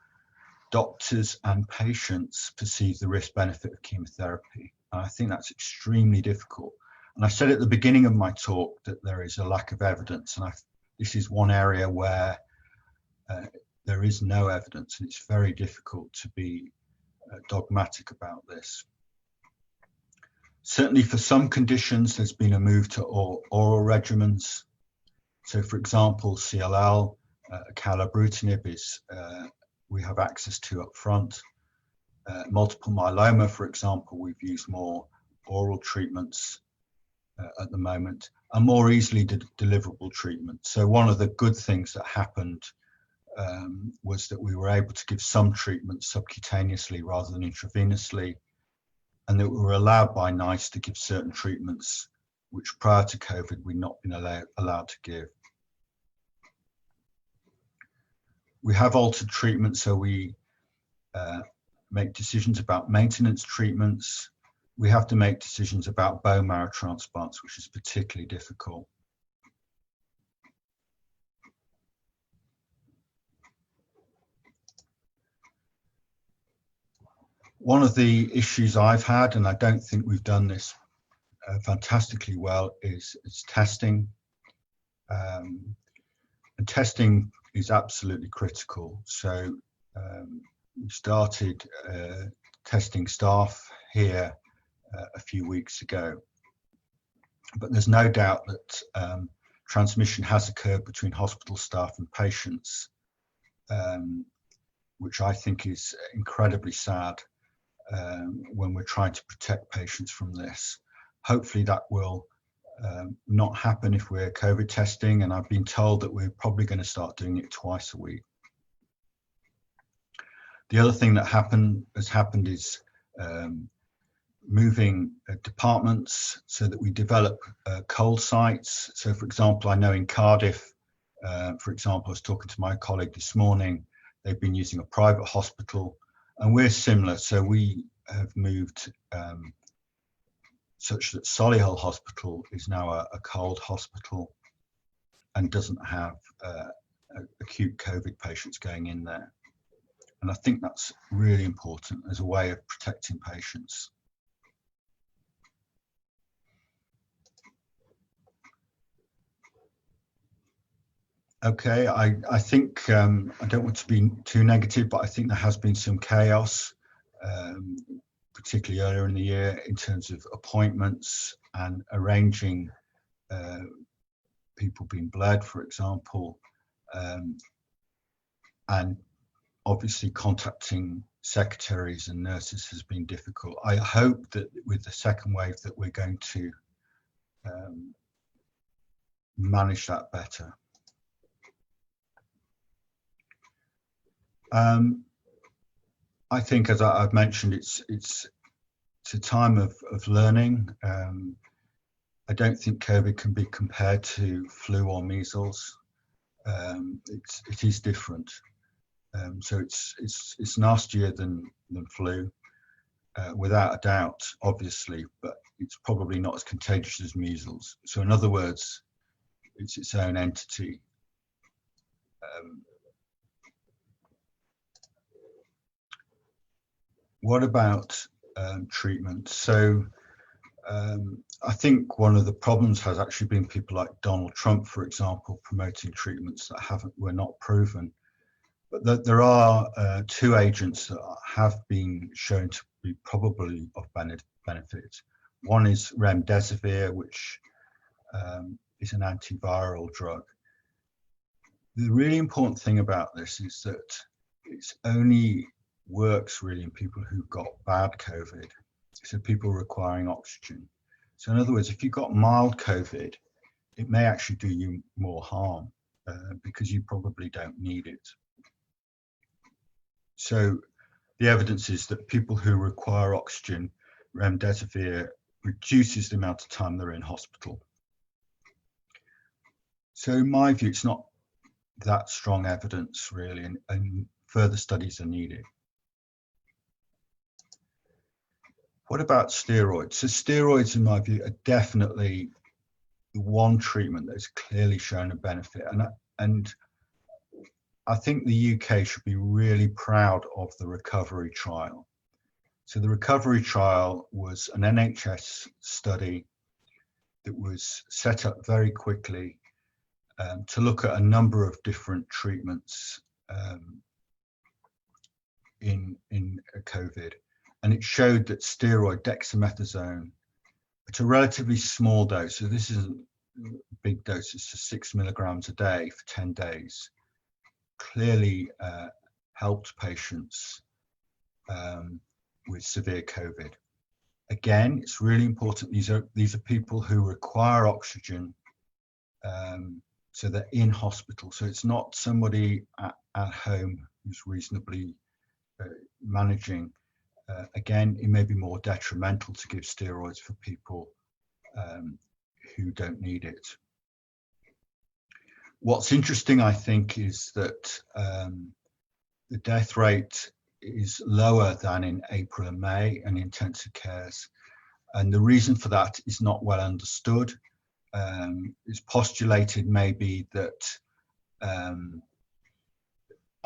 doctors and patients perceive the risk benefit of chemotherapy. And I think that's extremely difficult. And I said at the beginning of my talk that there is a lack of evidence. And this is one area where there is no evidence, and it's very difficult to be dogmatic about this. Certainly for some conditions, there's been a move to oral regimens. So for example, CLL, acalabrutinib is we have access to up front. Multiple myeloma, for example, we've used more oral treatments at the moment, and more easily deliverable treatments. So one of the good things that happened was that we were able to give some treatments subcutaneously rather than intravenously, and that we were allowed by NICE to give certain treatments which prior to COVID we'd not been allowed to give. We have altered treatment, so we make decisions about maintenance treatments. We have to make decisions about bone marrow transplants, which is particularly difficult. One of the issues I've had, and I don't think we've done this fantastically well, is testing. And testing is absolutely critical. So we started testing staff here a few weeks ago, but there's no doubt that transmission has occurred between hospital staff and patients, which I think is incredibly sad when we're trying to protect patients from this. Hopefully that will not happen if we're COVID testing, and I've been told that we're probably going to start doing it twice a week. The other thing that has happened is moving departments so that we develop cold sites. So for example, I know in Cardiff, for example, I was talking to my colleague this morning, they've been using a private hospital, and we're similar. So we have moved such that Solihull Hospital is now a cold hospital and doesn't have acute COVID patients going in there. And I think that's really important as a way of protecting patients. Okay, I think, I don't want to be too negative, but I think there has been some chaos, particularly earlier in the year, in terms of appointments and arranging people being bled, for example, and obviously contacting secretaries and nurses has been difficult. I hope that with the second wave that we're going to manage that better. I think, as I've mentioned, it's a time of learning. I don't think COVID can be compared to flu or measles. It is different. So it's nastier than flu, without a doubt, obviously, but it's probably not as contagious as measles. So in other words, it's its own entity. What about treatment? So I think one of the problems has actually been people like Donald Trump, for example, promoting treatments that were not proven. But there are two agents that have been shown to be probably of benefit. One is remdesivir, which is an antiviral drug. The really important thing about this is that it's only works really in people who've got bad COVID, so people requiring oxygen. So in other words, if you've got mild COVID, it may actually do you more harm because you probably don't need it. So the evidence is that people who require oxygen, remdesivir reduces the amount of time they're in hospital. So in my view, it's not that strong evidence really, and further studies are needed. What about steroids? So steroids, in my view, are definitely the one treatment that's clearly shown a benefit. And I think the UK should be really proud of the recovery trial. So the recovery trial was an NHS study that was set up very quickly to look at a number of different treatments in COVID. And it showed that steroid dexamethasone at a relatively small dose, so this isn't big doses, so 6 milligrams a day for 10 days, clearly helped patients with severe COVID. Again, it's really important. These are people who require oxygen, so they're in hospital. So it's not somebody at home who's reasonably managing. Again, it may be more detrimental to give steroids for people who don't need it. What's interesting, I think, is that the death rate is lower than in April and May in intensive cares. And the reason for that is not well understood. It's postulated maybe that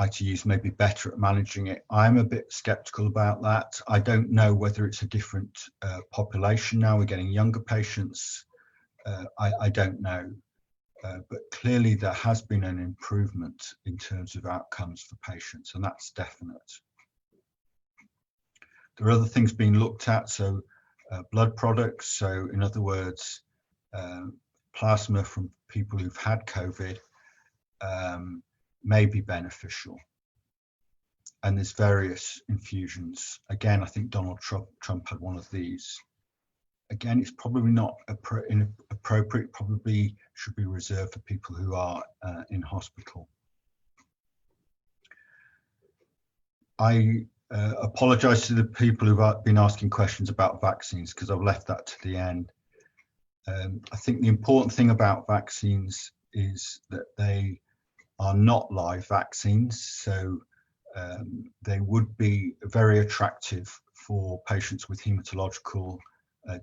ITUs may be better at managing it. I'm a bit skeptical about that. I don't know whether it's a different population now. We're getting younger patients. I don't know. But clearly there has been an improvement in terms of outcomes for patients, and that's definite. There are other things being looked at, so blood products. So in other words, plasma from people who've had COVID may be beneficial. And there's various infusions. Again, I think Donald Trump had one of these. Again, it's probably not inappropriate, probably should be reserved for people who are in hospital. I apologize to the people who've been asking questions about vaccines because I've left that to the end. I think the important thing about vaccines is that they are not live vaccines, so they would be very attractive for patients with hematological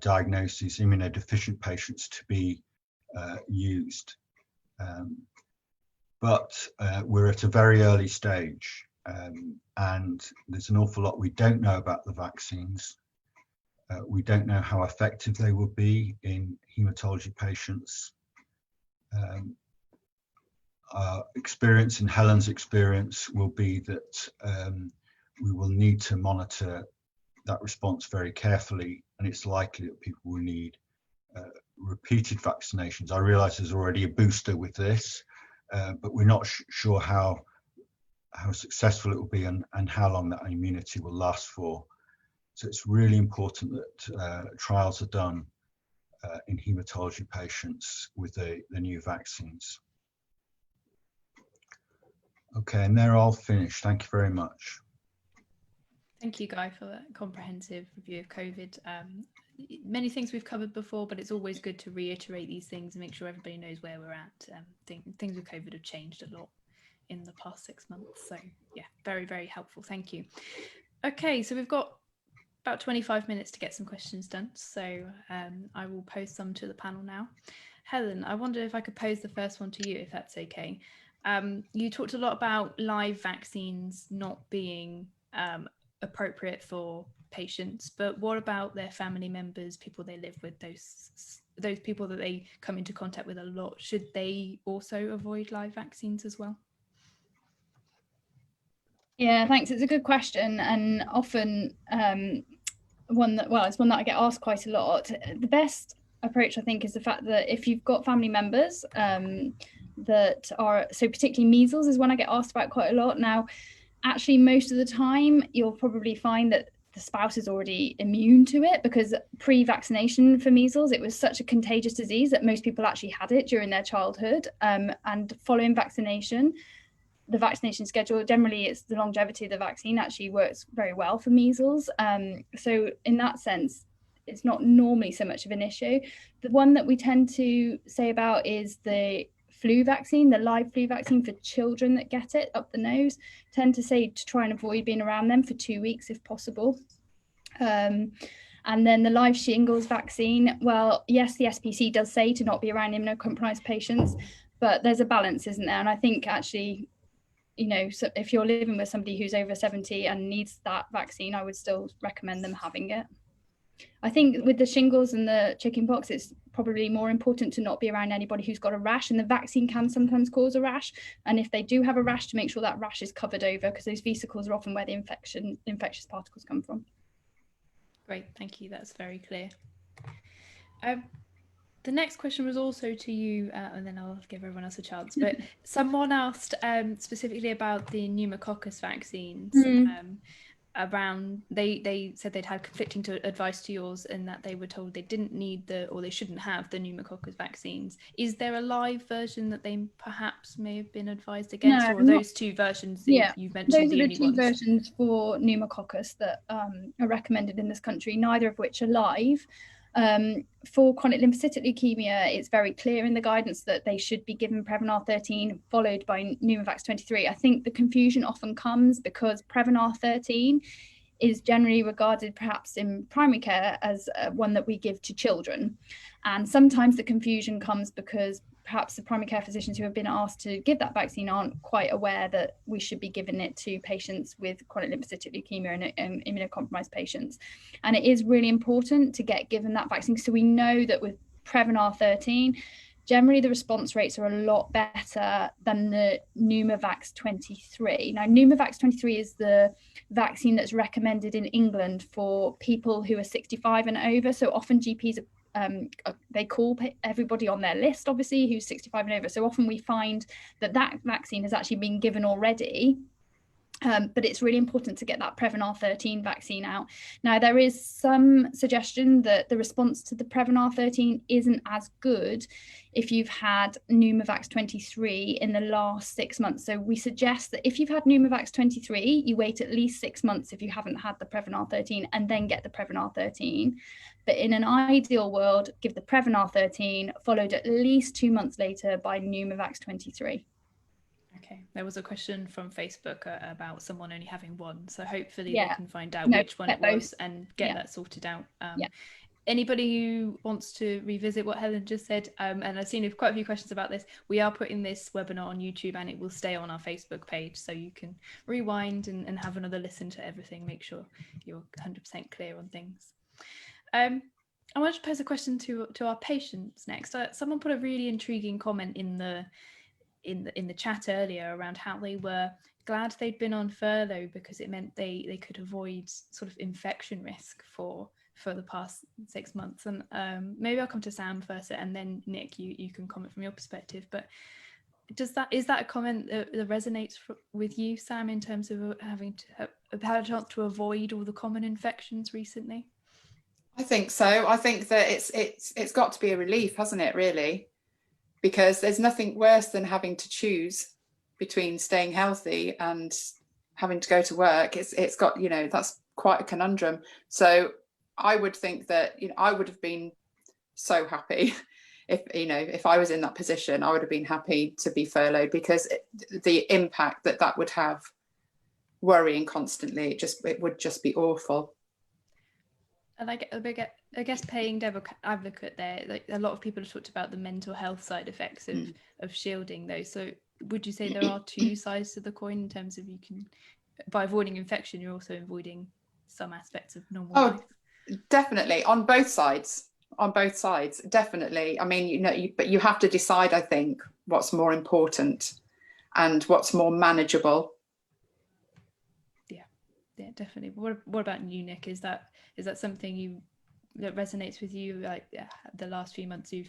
diagnoses, immunodeficient patients to be used. But we're at a very early stage and there's an awful lot we don't know about the vaccines. We don't know how effective they will be in hematology patients. Our experience and Helen's experience will be that we will need to monitor that response very carefully, and it's likely that people will need repeated vaccinations. I realize there's already a booster with this, but we're not sure how successful it will be and how long that immunity will last for. So it's really important that trials are done in hematology patients with the new vaccines. Okay, and they're all finished. Thank you very much. Thank you, Guy, for that comprehensive review of COVID. Many things we've covered before, but it's always good to reiterate these things and make sure everybody knows where we're at. Things with COVID have changed a lot in the past 6 months. So yeah, very, very helpful. Thank you. Okay, so we've got about 25 minutes to get some questions done. So I will pose some to the panel now. Helen, I wonder if I could pose the first one to you, if that's okay. You talked a lot about live vaccines not being appropriate for patients, but what about their family members, people they live with, those people that they come into contact with a lot? Should they also avoid live vaccines as well? Yeah, thanks. It's a good question, and often it's one that I get asked quite a lot. The best approach, I think, is the fact that if you've got family members that are, so particularly measles is one I get asked about quite a lot. Now, actually, most of the time, you'll probably find that the spouse is already immune to it, because pre-vaccination for measles, it was such a contagious disease that most people actually had it during their childhood. And following vaccination, the vaccination schedule, generally it's the longevity of the vaccine actually works very well for measles. So in that sense, it's not normally so much of an issue. The one that we tend to say about is the flu vaccine, the live flu vaccine for children that get it up the nose. Tend to say to try and avoid being around them for 2 weeks if possible. And And then the live shingles vaccine, well, yes, the SPC does say to not be around immunocompromised patients, but there's a balance, isn't there? And I think actually, you know, so if you're living with somebody who's over 70 and needs that vaccine, I would still recommend them having it. I think with the shingles and the chickenpox, it's probably more important to not be around anybody who's got a rash, and the vaccine can sometimes cause a rash. And if they do have a rash, to make sure that rash is covered over, because those vesicles are often where the infectious particles come from. Great, thank you. That's very clear. The next question was also to you, and then I'll give everyone else a chance. But someone asked specifically about the pneumococcus vaccines. Around they said they'd had conflicting advice to yours, and that they were told they didn't need or they shouldn't have the pneumococcus vaccines. Is there a live version that they perhaps may have been advised against, or are those two versions that you've mentioned? Those are the two versions for pneumococcus that are recommended in this country, neither of which are live. For chronic lymphocytic leukemia, it's very clear in the guidance that they should be given Prevnar 13 followed by Pneumovax 23. I think the confusion often comes because Prevnar 13 is generally regarded perhaps in primary care as one that we give to children. And sometimes the confusion comes because perhaps the primary care physicians who have been asked to give that vaccine aren't quite aware that we should be giving it to patients with chronic lymphocytic leukemia and immunocompromised patients. And it is really important to get given that vaccine. So we know that with Prevnar 13, generally the response rates are a lot better than the Pneumovax 23. Now, Pneumovax 23 is the vaccine that's recommended in England for people who are 65 and over. So often GPs they call everybody on their list, obviously, who's 65 and over. So often we find that vaccine has actually been given already. But it's really important to get that Prevnar 13 vaccine out. Now, there is some suggestion that the response to the Prevnar 13 isn't as good if you've had Pneumovax 23 in the last 6 months. So we suggest that if you've had Pneumovax 23, you wait at least 6 months if you haven't had the Prevnar 13 and then get the Prevnar 13. But in an ideal world, give the Prevnar 13 followed at least 2 months later by Pneumovax 23. Okay, there was a question from Facebook about someone only having one, so hopefully they can find out which one it was and get that sorted out. Anybody who wants to revisit what Helen just said, and I've seen quite a few questions about this, we are putting this webinar on YouTube and it will stay on our Facebook page, so you can rewind and have another listen to everything, make sure you're 100% clear on things. I want to pose a question to our patients next. Someone put a really intriguing comment in the chat earlier around how they were glad they'd been on furlough because it meant they could avoid sort of infection risk for the past 6 months. And maybe I'll come to Sam first, and then Nick, you can comment from your perspective. But is that a comment that resonates with you, Sam, in terms of having to have had a chance to avoid all the common infections recently? I think so. I think that it's got to be a relief, hasn't it, really? Because there's nothing worse than having to choose between staying healthy and having to go to work. It's got, you know, that's quite a conundrum. So I would think that, you know, I would have been so happy if I was in that position. I would have been happy to be furloughed, because the impact that would have, worrying constantly, it would just be awful. And I guess playing devil advocate there, like a lot of people have talked about the mental health side effects of shielding those. So would you say there are two sides to the coin in terms of by avoiding infection, you're also avoiding some aspects of normal life? Definitely, on both sides, definitely. I mean, you know, but you have to decide, I think, what's more important and what's more manageable. Yeah, definitely. What about you, Nick? Is that something that resonates with you? Like the last few months, do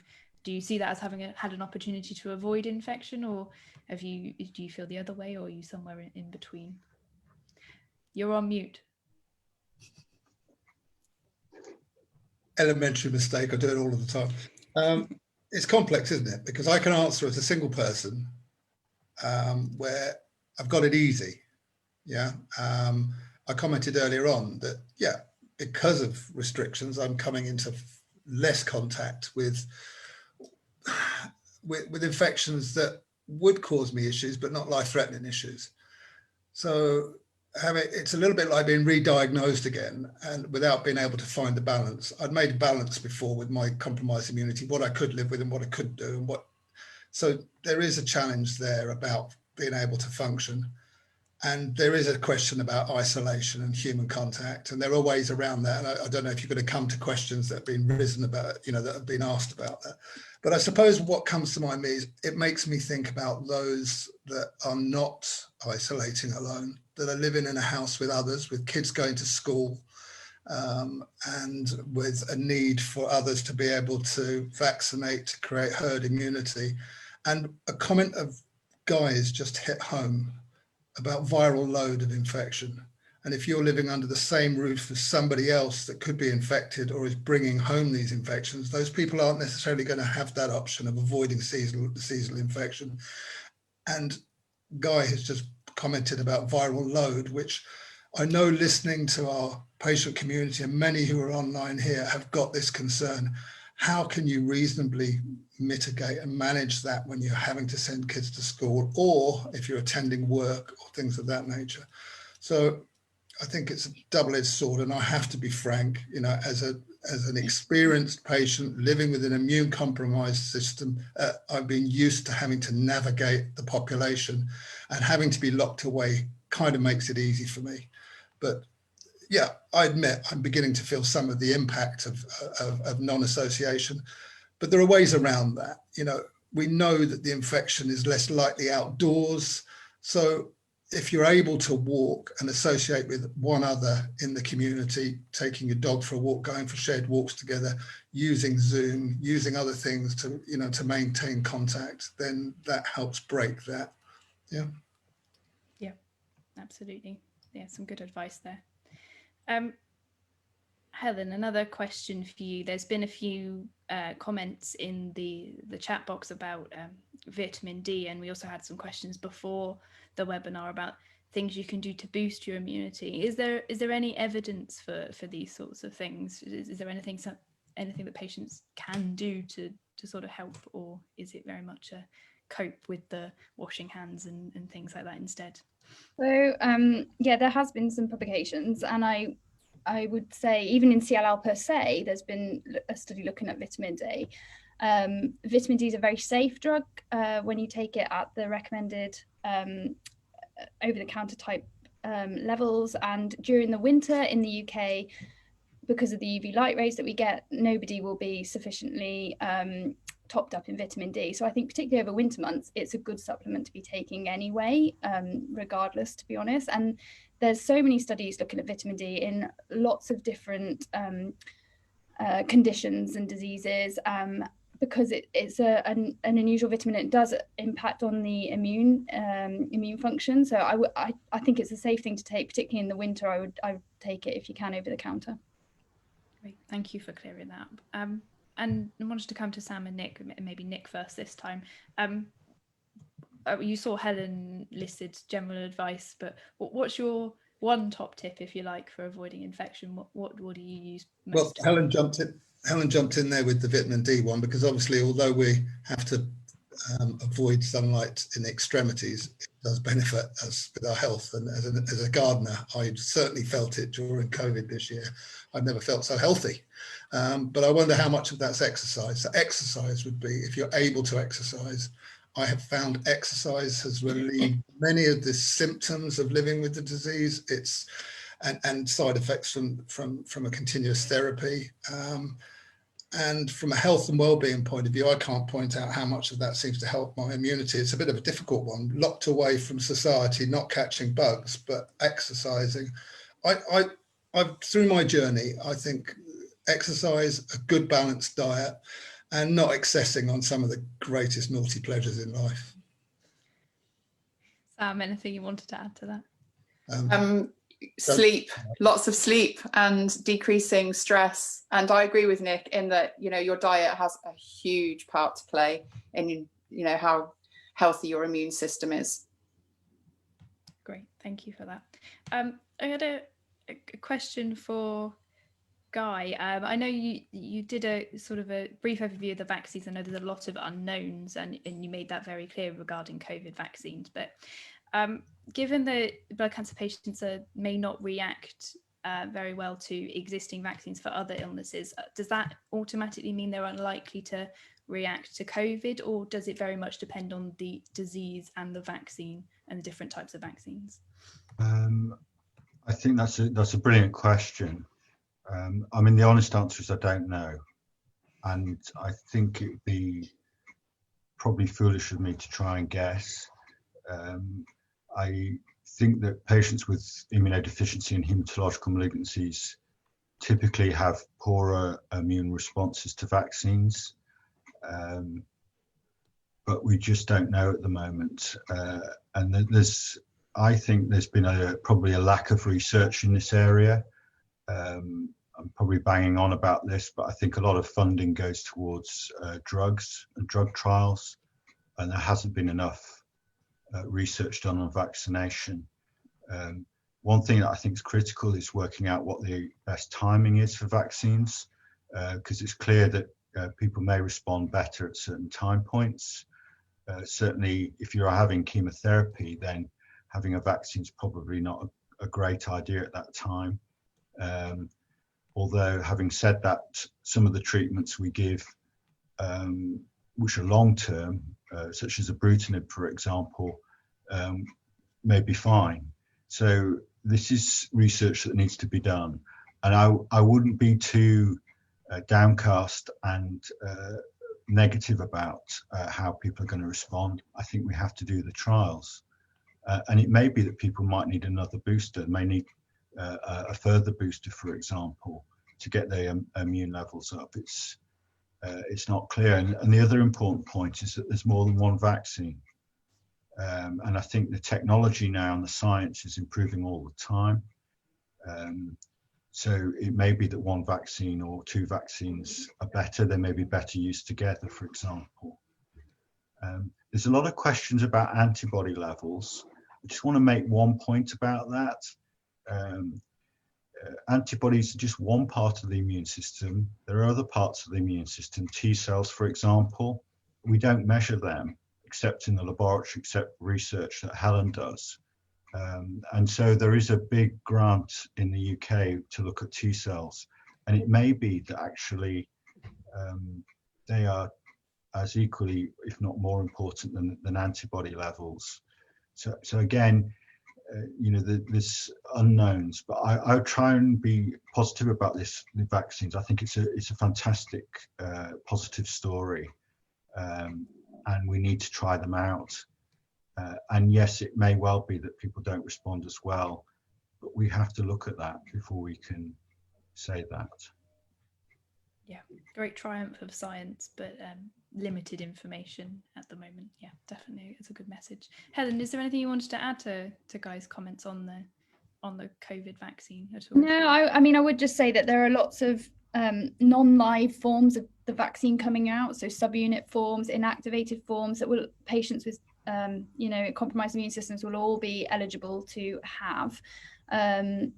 you see that as having had an opportunity to avoid infection, or do you feel the other way, or are you somewhere in between? You're on mute. Elementary mistake. I do it all of the time. It's complex, isn't it? Because I can answer as a single person where I've got it easy. Yeah. I commented earlier on that, because of restrictions, I'm coming into less contact with infections that would cause me issues, but not life-threatening issues. So it's a little bit like being re-diagnosed again, and without being able to find the balance. I'd made a balance before with my compromised immunity, what I could live with and what I couldn't do, and so there is a challenge there about being able to function. And there is a question about isolation and human contact, and there are ways around that. And I don't know if you're going to come to questions that have been risen about, that have been asked about that. But I suppose what comes to mind is it makes me think about those that are not isolating alone, that are living in a house with others, with kids going to school, and with a need for others to be able to vaccinate, to create herd immunity. And a comment of Guy's just hit home about viral load of infection. And if you're living under the same roof as somebody else that could be infected or is bringing home these infections, those people aren't necessarily going to have that option of avoiding seasonal infection. And Guy has just commented about viral load, which I know, listening to our patient community and many who are online here, have got this concern. How can you reasonably mitigate and manage that when you're having to send kids to school, or if you're attending work or things of that nature? So I think it's a double-edged sword, and I have to be frank, as an experienced patient living with an immune compromised system, I've been used to having to navigate the population, and having to be locked away kind of makes it easy for me. But yeah, I admit I'm beginning to feel some of the impact of non-association, but there are ways around that. We know that the infection is less likely outdoors. So if you're able to walk and associate with one other in the community, taking your dog for a walk, going for shared walks together, using Zoom, using other things to maintain contact, then that helps break that. Yeah. Yeah, absolutely. Yeah, some good advice there. Helen, another question for you. There's been a few comments in the chat box about vitamin D, and we also had some questions before the webinar about things you can do to boost your immunity. Is there any evidence for these sorts of things? Is there anything that patients can do to sort of help, or is it very much a cope with the washing hands and things like that instead? So yeah, there has been some publications, and I would say even in CLL per se, there's been a study looking at vitamin D. Vitamin D is a very safe drug when you take it at the recommended over-the-counter type levels. And during the winter in the UK, because of the UV light rays that we get, nobody will be sufficiently topped up in vitamin D. So I think particularly over winter months, it's a good supplement to be taking anyway, regardless, to be honest. And there's so many studies looking at vitamin D in lots of different conditions and diseases, because it's an unusual vitamin. It does impact on the immune function. So I think it's a safe thing to take, particularly in the winter. I would take it if you can over the counter. Great, thank you for clearing that up. And I wanted to come to Sam and Nick, maybe Nick first this time. You saw Helen listed general advice, but what's your one top tip, if you like, for avoiding infection? What do you use most? Well, Helen jumped in there with the vitamin D one, because obviously, although we have to avoid sunlight in the extremities, it does benefit us with our health. And as a gardener, I certainly felt it during COVID this year. I've never felt so healthy. But I wonder how much of that's exercise. So exercise would be, if you're able to exercise. I have found exercise has relieved many of the symptoms of living with the disease. And side effects from a continuous therapy. And from a health and well-being point of view, I can't point out how much of that seems to help my immunity. It's a bit of a difficult one, locked away from society, not catching bugs, but exercising. I've through my journey, I think exercise, a good balanced diet, and not excessing on some of the greatest naughty pleasures in life. Sam, anything you wanted to add to that? Sleep, lots of sleep, and decreasing stress. And I agree with Nick in that, your diet has a huge part to play in, how healthy your immune system is. Great, thank you for that. I had a question for Guy. I know you did a sort of a brief overview of the vaccines. I know there's a lot of unknowns, and you made that very clear regarding COVID vaccines, but given that blood cancer patients may not react very well to existing vaccines for other illnesses, does that automatically mean they're unlikely to react to COVID, or does it very much depend on the disease and the vaccine and the different types of vaccines? I think that's a brilliant question. I mean, the honest answer is I don't know, and I think it would be probably foolish of me to try and guess. I think that patients with immunodeficiency and hematological malignancies typically have poorer immune responses to vaccines, but we just don't know at the moment. And I think there's been probably a lack of research in this area. I'm probably banging on about this, but I think a lot of funding goes towards drugs and drug trials, and there hasn't been enough research done on vaccination. One thing that I think is critical is working out what the best timing is for vaccines, because it's clear that people may respond better at certain time points. Certainly, if you're having chemotherapy, then having a vaccine is probably not a great idea at that time. Although, having said that, some of the treatments we give, which are long-term, such as ibrutinib, for example, may be fine. So this is research that needs to be done. And I wouldn't be too downcast and negative about how people are going to respond. I think we have to do the trials. And it may be that people might need another booster, may need a further booster, for example, to get their immune levels up. It's not clear. And the other important point is that there's more than one vaccine. And I think the technology now and the science is improving all the time. So it may be that one vaccine or two vaccines are better. They may be better used together, for example. There's a lot of questions about antibody levels. I just want to make one point about that. Antibodies are just one part of the immune system. There are other parts of the immune system, T cells, for example. We don't measure them except in the laboratory, except research that Helen does. And so there is a big grant in the UK to look at T cells. And it may be that actually they are as equally, if not more important than antibody levels. So again, there's unknowns, but I would try and be positive about the vaccines. I think it's a fantastic positive story, and we need to try them out. And yes, it may well be that people don't respond as well, but we have to look at that before we can say that. Yeah, great triumph of science, but limited information at the moment. Yeah, definitely, it's a good message. Helen, is there anything you wanted to add to Guy's comments on the COVID vaccine at all? No, I mean, I would just say that there are lots of non-live forms of the vaccine coming out, so subunit forms, inactivated forms that will patients with compromised immune systems will all be eligible to have. And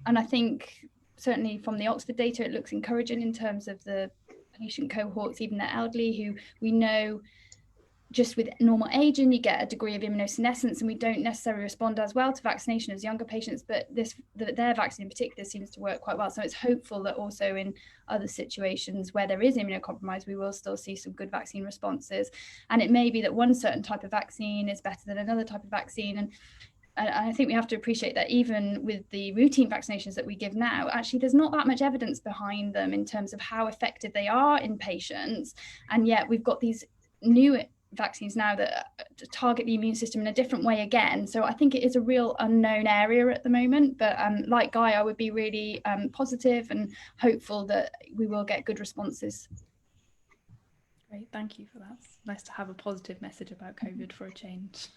I think certainly from the Oxford data, it looks encouraging in terms of the patient cohorts, even the elderly, who we know just with normal aging, you get a degree of immunosenescence, and we don't necessarily respond as well to vaccination as younger patients, but their vaccine in particular seems to work quite well. So it's hopeful that also in other situations where there is immunocompromise, we will still see some good vaccine responses. And it may be that one certain type of vaccine is better than another type of vaccine. And I think we have to appreciate that even with the routine vaccinations that we give now, actually there's not that much evidence behind them in terms of how effective they are in patients. And yet we've got these new vaccines now that target the immune system in a different way again. So I think it is a real unknown area at the moment. But like Guy, I would be really positive and hopeful that we will get good responses. Great, thank you for that. It's nice to have a positive message about COVID for a change.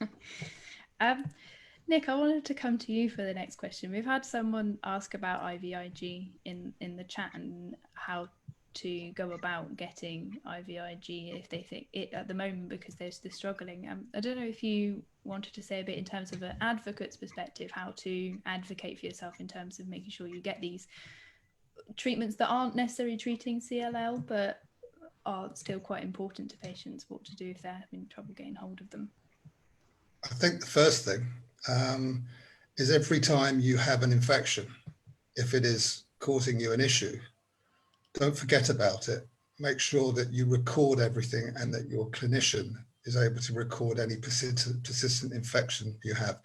Nick, I wanted to come to you for the next question. We've had someone ask about IVIG in the chat and how to go about getting IVIG if they think it at the moment, because they're still struggling. I don't know if you wanted to say a bit in terms of an advocate's perspective, how to advocate for yourself in terms of making sure you get these treatments that aren't necessarily treating CLL but are still quite important to patients, what to do if they're having trouble getting hold of them. I think the first thing is every time you have an infection, if it is causing you an issue, don't forget about it. Make sure that you record everything and that your clinician is able to record any persistent infection you have.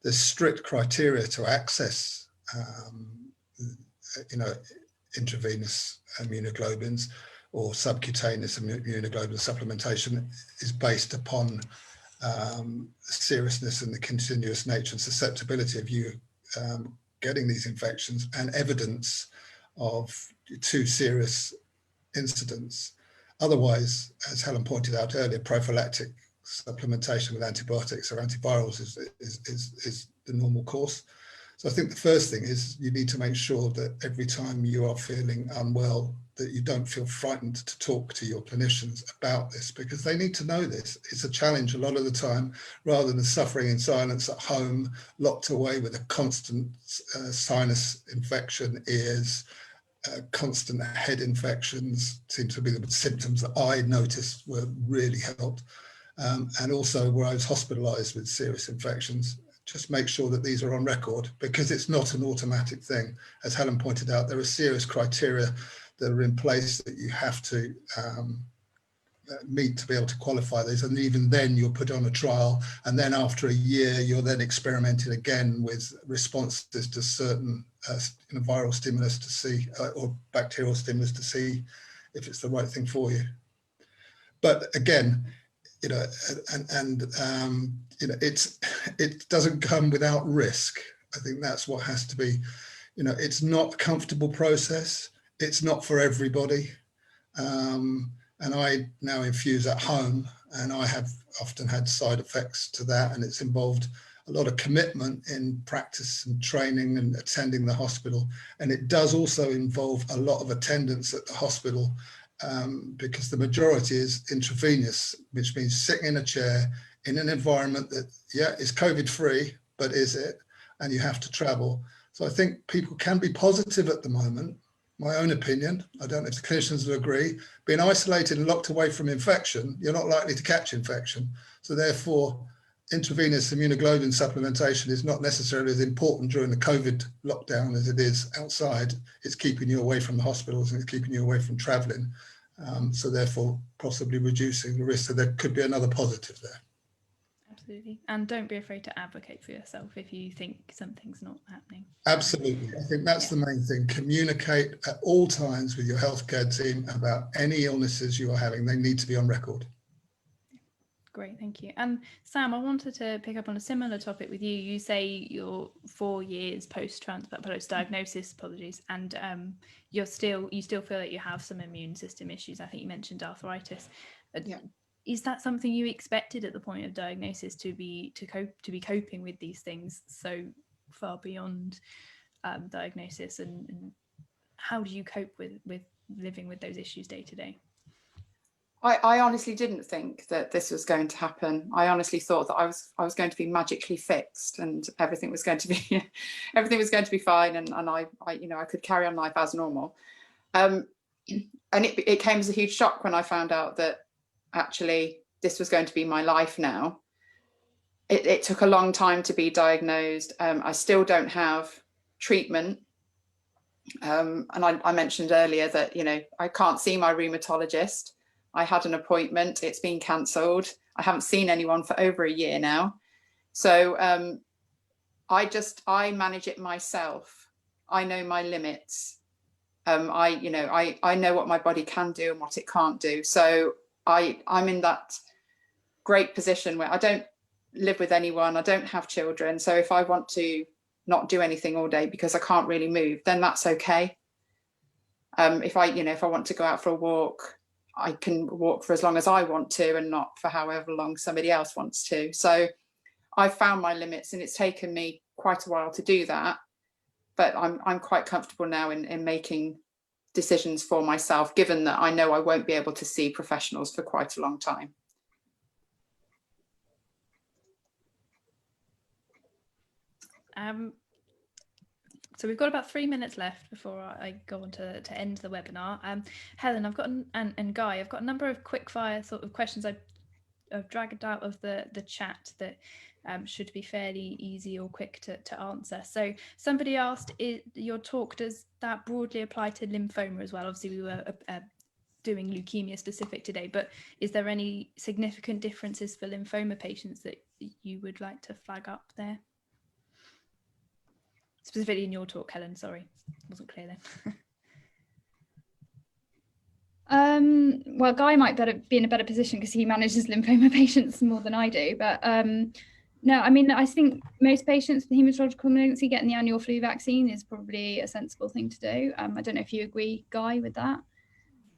There's strict criteria to access, intravenous immunoglobulins or subcutaneous immunoglobulin supplementation is based upon seriousness and the continuous nature and susceptibility of you getting these infections and evidence of 2 serious incidents. Otherwise, as Helen pointed out earlier, prophylactic supplementation with antibiotics or antivirals is the normal course. So I think the first thing is you need to make sure that every time you are feeling unwell, that you don't feel frightened to talk to your clinicians about this, because they need to know this. It's a challenge a lot of the time, rather than suffering in silence at home, locked away with a constant sinus infection, ears, constant head infections seem to be the symptoms that I noticed were really helped. And also where I was hospitalized with serious infections. Just make sure that these are on record, because it's not an automatic thing. As Helen pointed out, there are serious criteria that are in place that you have to meet to be able to qualify these. And even then you're put on a trial. And then after a year, you're then experimenting again with responses to certain viral stimulus to see, or bacterial stimulus to see if it's the right thing for you. But again, it doesn't come without risk. I think that's what has to be, it's not a comfortable process. It's not for everybody. And I now infuse at home, and I have often had side effects to that, and it's involved a lot of commitment in practice and training and attending the hospital. And it does also involve a lot of attendance at the hospital, because the majority is intravenous, which means sitting in a chair in an environment that, is COVID-free, but is it? And you have to travel. So I think people can be positive at the moment. My own opinion, I don't know if the clinicians will agree, being isolated and locked away from infection, you're not likely to catch infection. So therefore, intravenous immunoglobulin supplementation is not necessarily as important during the COVID lockdown as it is outside. It's keeping you away from the hospitals and it's keeping you away from traveling. So therefore, possibly reducing the risk. So there could be another positive there. Absolutely. And don't be afraid to advocate for yourself if you think something's not happening. Absolutely. I think that's the main thing. Communicate at all times with your healthcare team about any illnesses you are having. They need to be on record. Great, thank you. And Sam, I wanted to pick up on a similar topic with you. You say you're 4 years post-diagnosis, and you still feel that you have some immune system issues. I think you mentioned arthritis. Yeah. Is that something you expected at the point of diagnosis to be coping with these things so far beyond diagnosis, and how do you cope with living with those issues day to day? I honestly didn't think that this was going to happen. I honestly thought that I was going to be magically fixed and everything was going to be fine, and I could carry on life as normal. And it came as a huge shock when I found out that actually this was going to be my life now. It took a long time to be diagnosed. I still don't have treatment. And I mentioned earlier that, I can't see my rheumatologist. I had an appointment, it's been cancelled. I haven't seen anyone for over a year now. So I manage it myself. I know my limits. I know what my body can do and what it can't do. So I'm in that great position where I don't live with anyone, I don't have children. So if I want to not do anything all day because I can't really move, then that's okay. If I want to go out for a walk, I can walk for as long as I want to and not for however long somebody else wants to. So I've found my limits, and it's taken me quite a while to do that. But I'm quite comfortable now in making decisions for myself, given that I know I won't be able to see professionals for quite a long time. So we've got about 3 minutes left before I go on to end the webinar. Helen, I've got and Guy, I've got a number of quick fire sort of questions I I've dragged out of the chat that should be fairly easy or quick to answer. So somebody asked, your talk, does that broadly apply to lymphoma as well? Obviously we were doing leukemia specific today, but is there any significant differences for lymphoma patients that you would like to flag up there? Specifically in your talk, Helen, sorry, wasn't clear then. Well, Guy might be in a better position because he manages lymphoma patients more than I do. But no, I mean, I think most patients with hematological malignancy getting the annual flu vaccine is probably a sensible thing to do. I don't know if you agree, Guy, with that.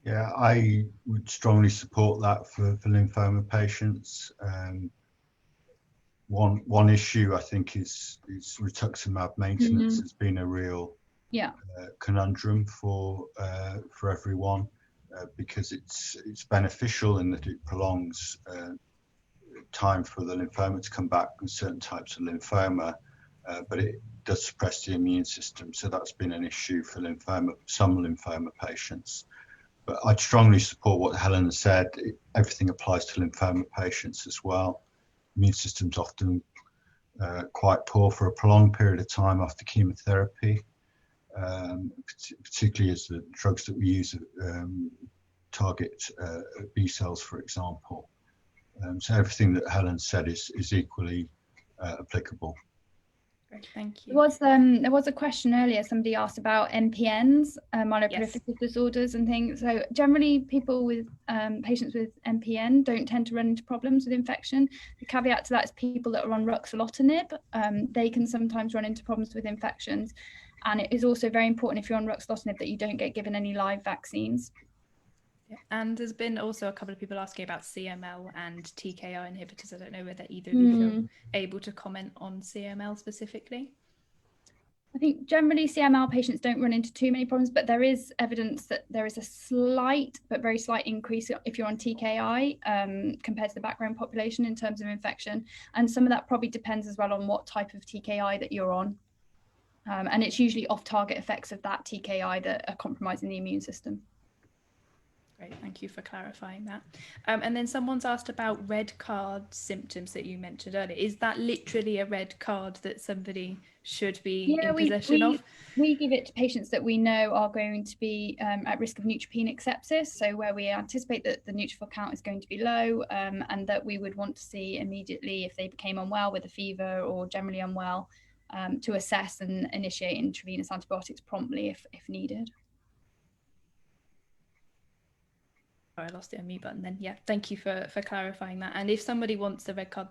Yeah, I would strongly support that for lymphoma patients. One issue I think is rituximab maintenance has been a real conundrum for everyone because it's beneficial in that it prolongs time for the lymphoma to come back with certain types of lymphoma, but it does suppress the immune system. So that's been an issue for some lymphoma patients. But I'd strongly support what Helen said. Everything applies to lymphoma patients as well. Immune system's often quite poor for a prolonged period of time after chemotherapy, particularly as the drugs that we use target B cells, for example. So everything that Helen said is equally applicable. Great, thank you. There was a question earlier, somebody asked about MPNs, myeloproliferative disorders and things. So generally people with patients with MPN don't tend to run into problems with infection. The caveat to that is people that are on ruxolitinib, they can sometimes run into problems with infections. And it is also very important if you're on ruxolitinib that you don't get given any live vaccines. Yeah. And there's been also a couple of people asking about CML and TKI inhibitors. I don't know whether either of you feel able to comment on CML specifically. I think generally CML patients don't run into too many problems, but there is evidence that there is a slight, but very slight increase if you're on TKI compared to the background population in terms of infection. And some of that probably depends as well on what type of TKI that you're on. And it's usually off-target effects of that TKI that are compromising the immune system. Great, thank you for clarifying that. And then someone's asked about red card symptoms that you mentioned earlier. Is that literally a red card that somebody should be in possession of? We give it to patients that we know are going to be at risk of neutropenic sepsis, so where we anticipate that the neutrophil count is going to be low and that we would want to see immediately if they became unwell with a fever or generally unwell to assess and initiate intravenous antibiotics promptly if needed. I lost the unmute button then. Yeah, thank you for clarifying that. And if somebody wants the red card,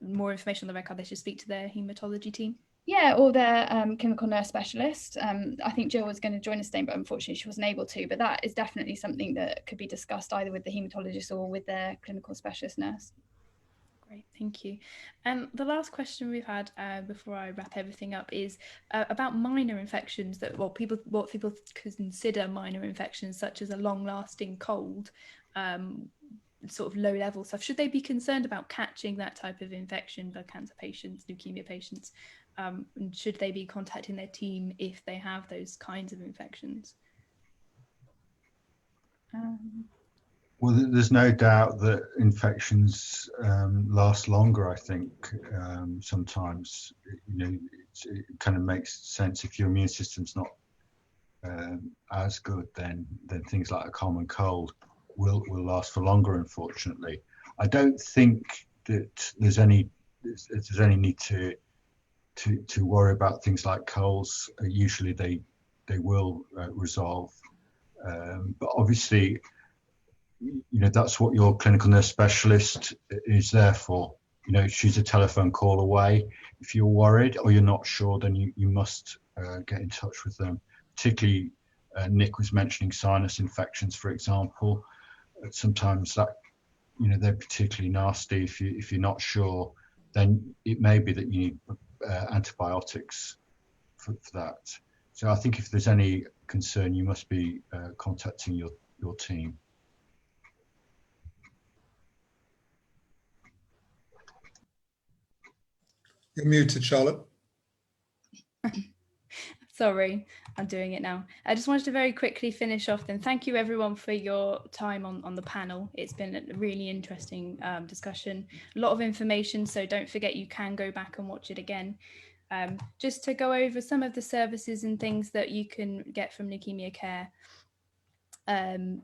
more information on the red card, they should speak to their haematology team. Yeah, or their clinical nurse specialist. I think Jill was going to join us today, but unfortunately she wasn't able to. But that is definitely something that could be discussed either with the haematologist or with their clinical specialist nurse. Great, thank you. And the last question we've had before I wrap everything up is about minor infections that what people consider minor infections, such as a long-lasting cold, sort of low-level stuff. Should they be concerned about catching that type of infection, blood cancer patients, leukemia patients? And should they be contacting their team if they have those kinds of infections? Well, there's no doubt that infections last longer. I think sometimes, it kind of makes sense if your immune system's not as good, then things like a common cold will last for longer. Unfortunately, I don't think that there's any need to worry about things like colds. Usually they will resolve, but obviously, that's what your clinical nurse specialist is there for. She's a telephone call away. If you're worried or you're not sure, then you must get in touch with them. Particularly, Nick was mentioning sinus infections, for example. Sometimes that, they're particularly nasty. If you're not sure, then it may be that you need antibiotics for that. So I think if there's any concern, you must be contacting your team. You're muted, Charlotte. Sorry, I'm doing it now. I just wanted to very quickly finish off then. Thank you everyone for your time on the panel. It's been a really interesting discussion, a lot of information, so don't forget you can go back and watch it again. Just to go over some of the services and things that you can get from Leukemia Care. One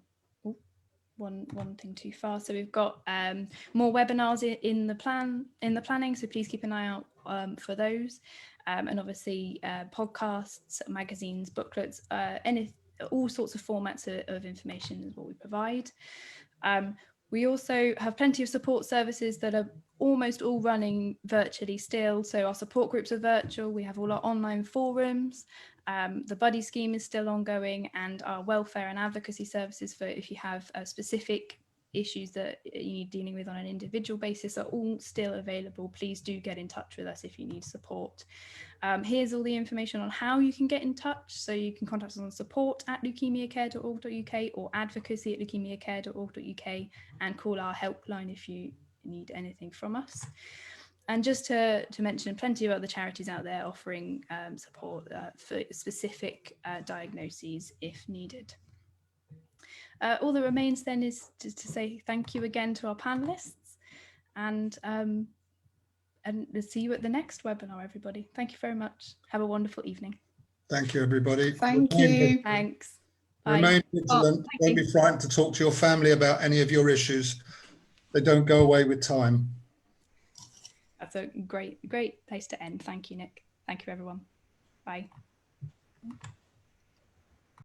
thing too far. So we've got more webinars in the planning, so please keep an eye out for those. And obviously podcasts, magazines, booklets, all sorts of formats of information is what we provide. We also have plenty of support services that are almost all running virtually still. So our support groups are virtual. We have all our online forums. The buddy scheme is still ongoing, and our welfare and advocacy services for if you have specific issues that you need dealing with on an individual basis are all still available. Please do get in touch with us if you need support. Here's all the information on how you can get in touch. So you can contact us on support@leukemiacare.org.uk or advocacy@leukemiacare.org.uk and call our helpline if you need anything from us. And just to mention, plenty of other charities out there offering support for specific diagnoses if needed. All that remains then is just to say thank you again to our panelists, and see you at the next webinar, everybody. Thank you very much. Have a wonderful evening. Thank you, everybody. Thank you. Thanks. Bye. Remain vigilant. Don't be frightened to talk to your family about any of your issues. They don't go away with time. That's a great place to end. Thank you, Nick. Thank you, everyone. Bye.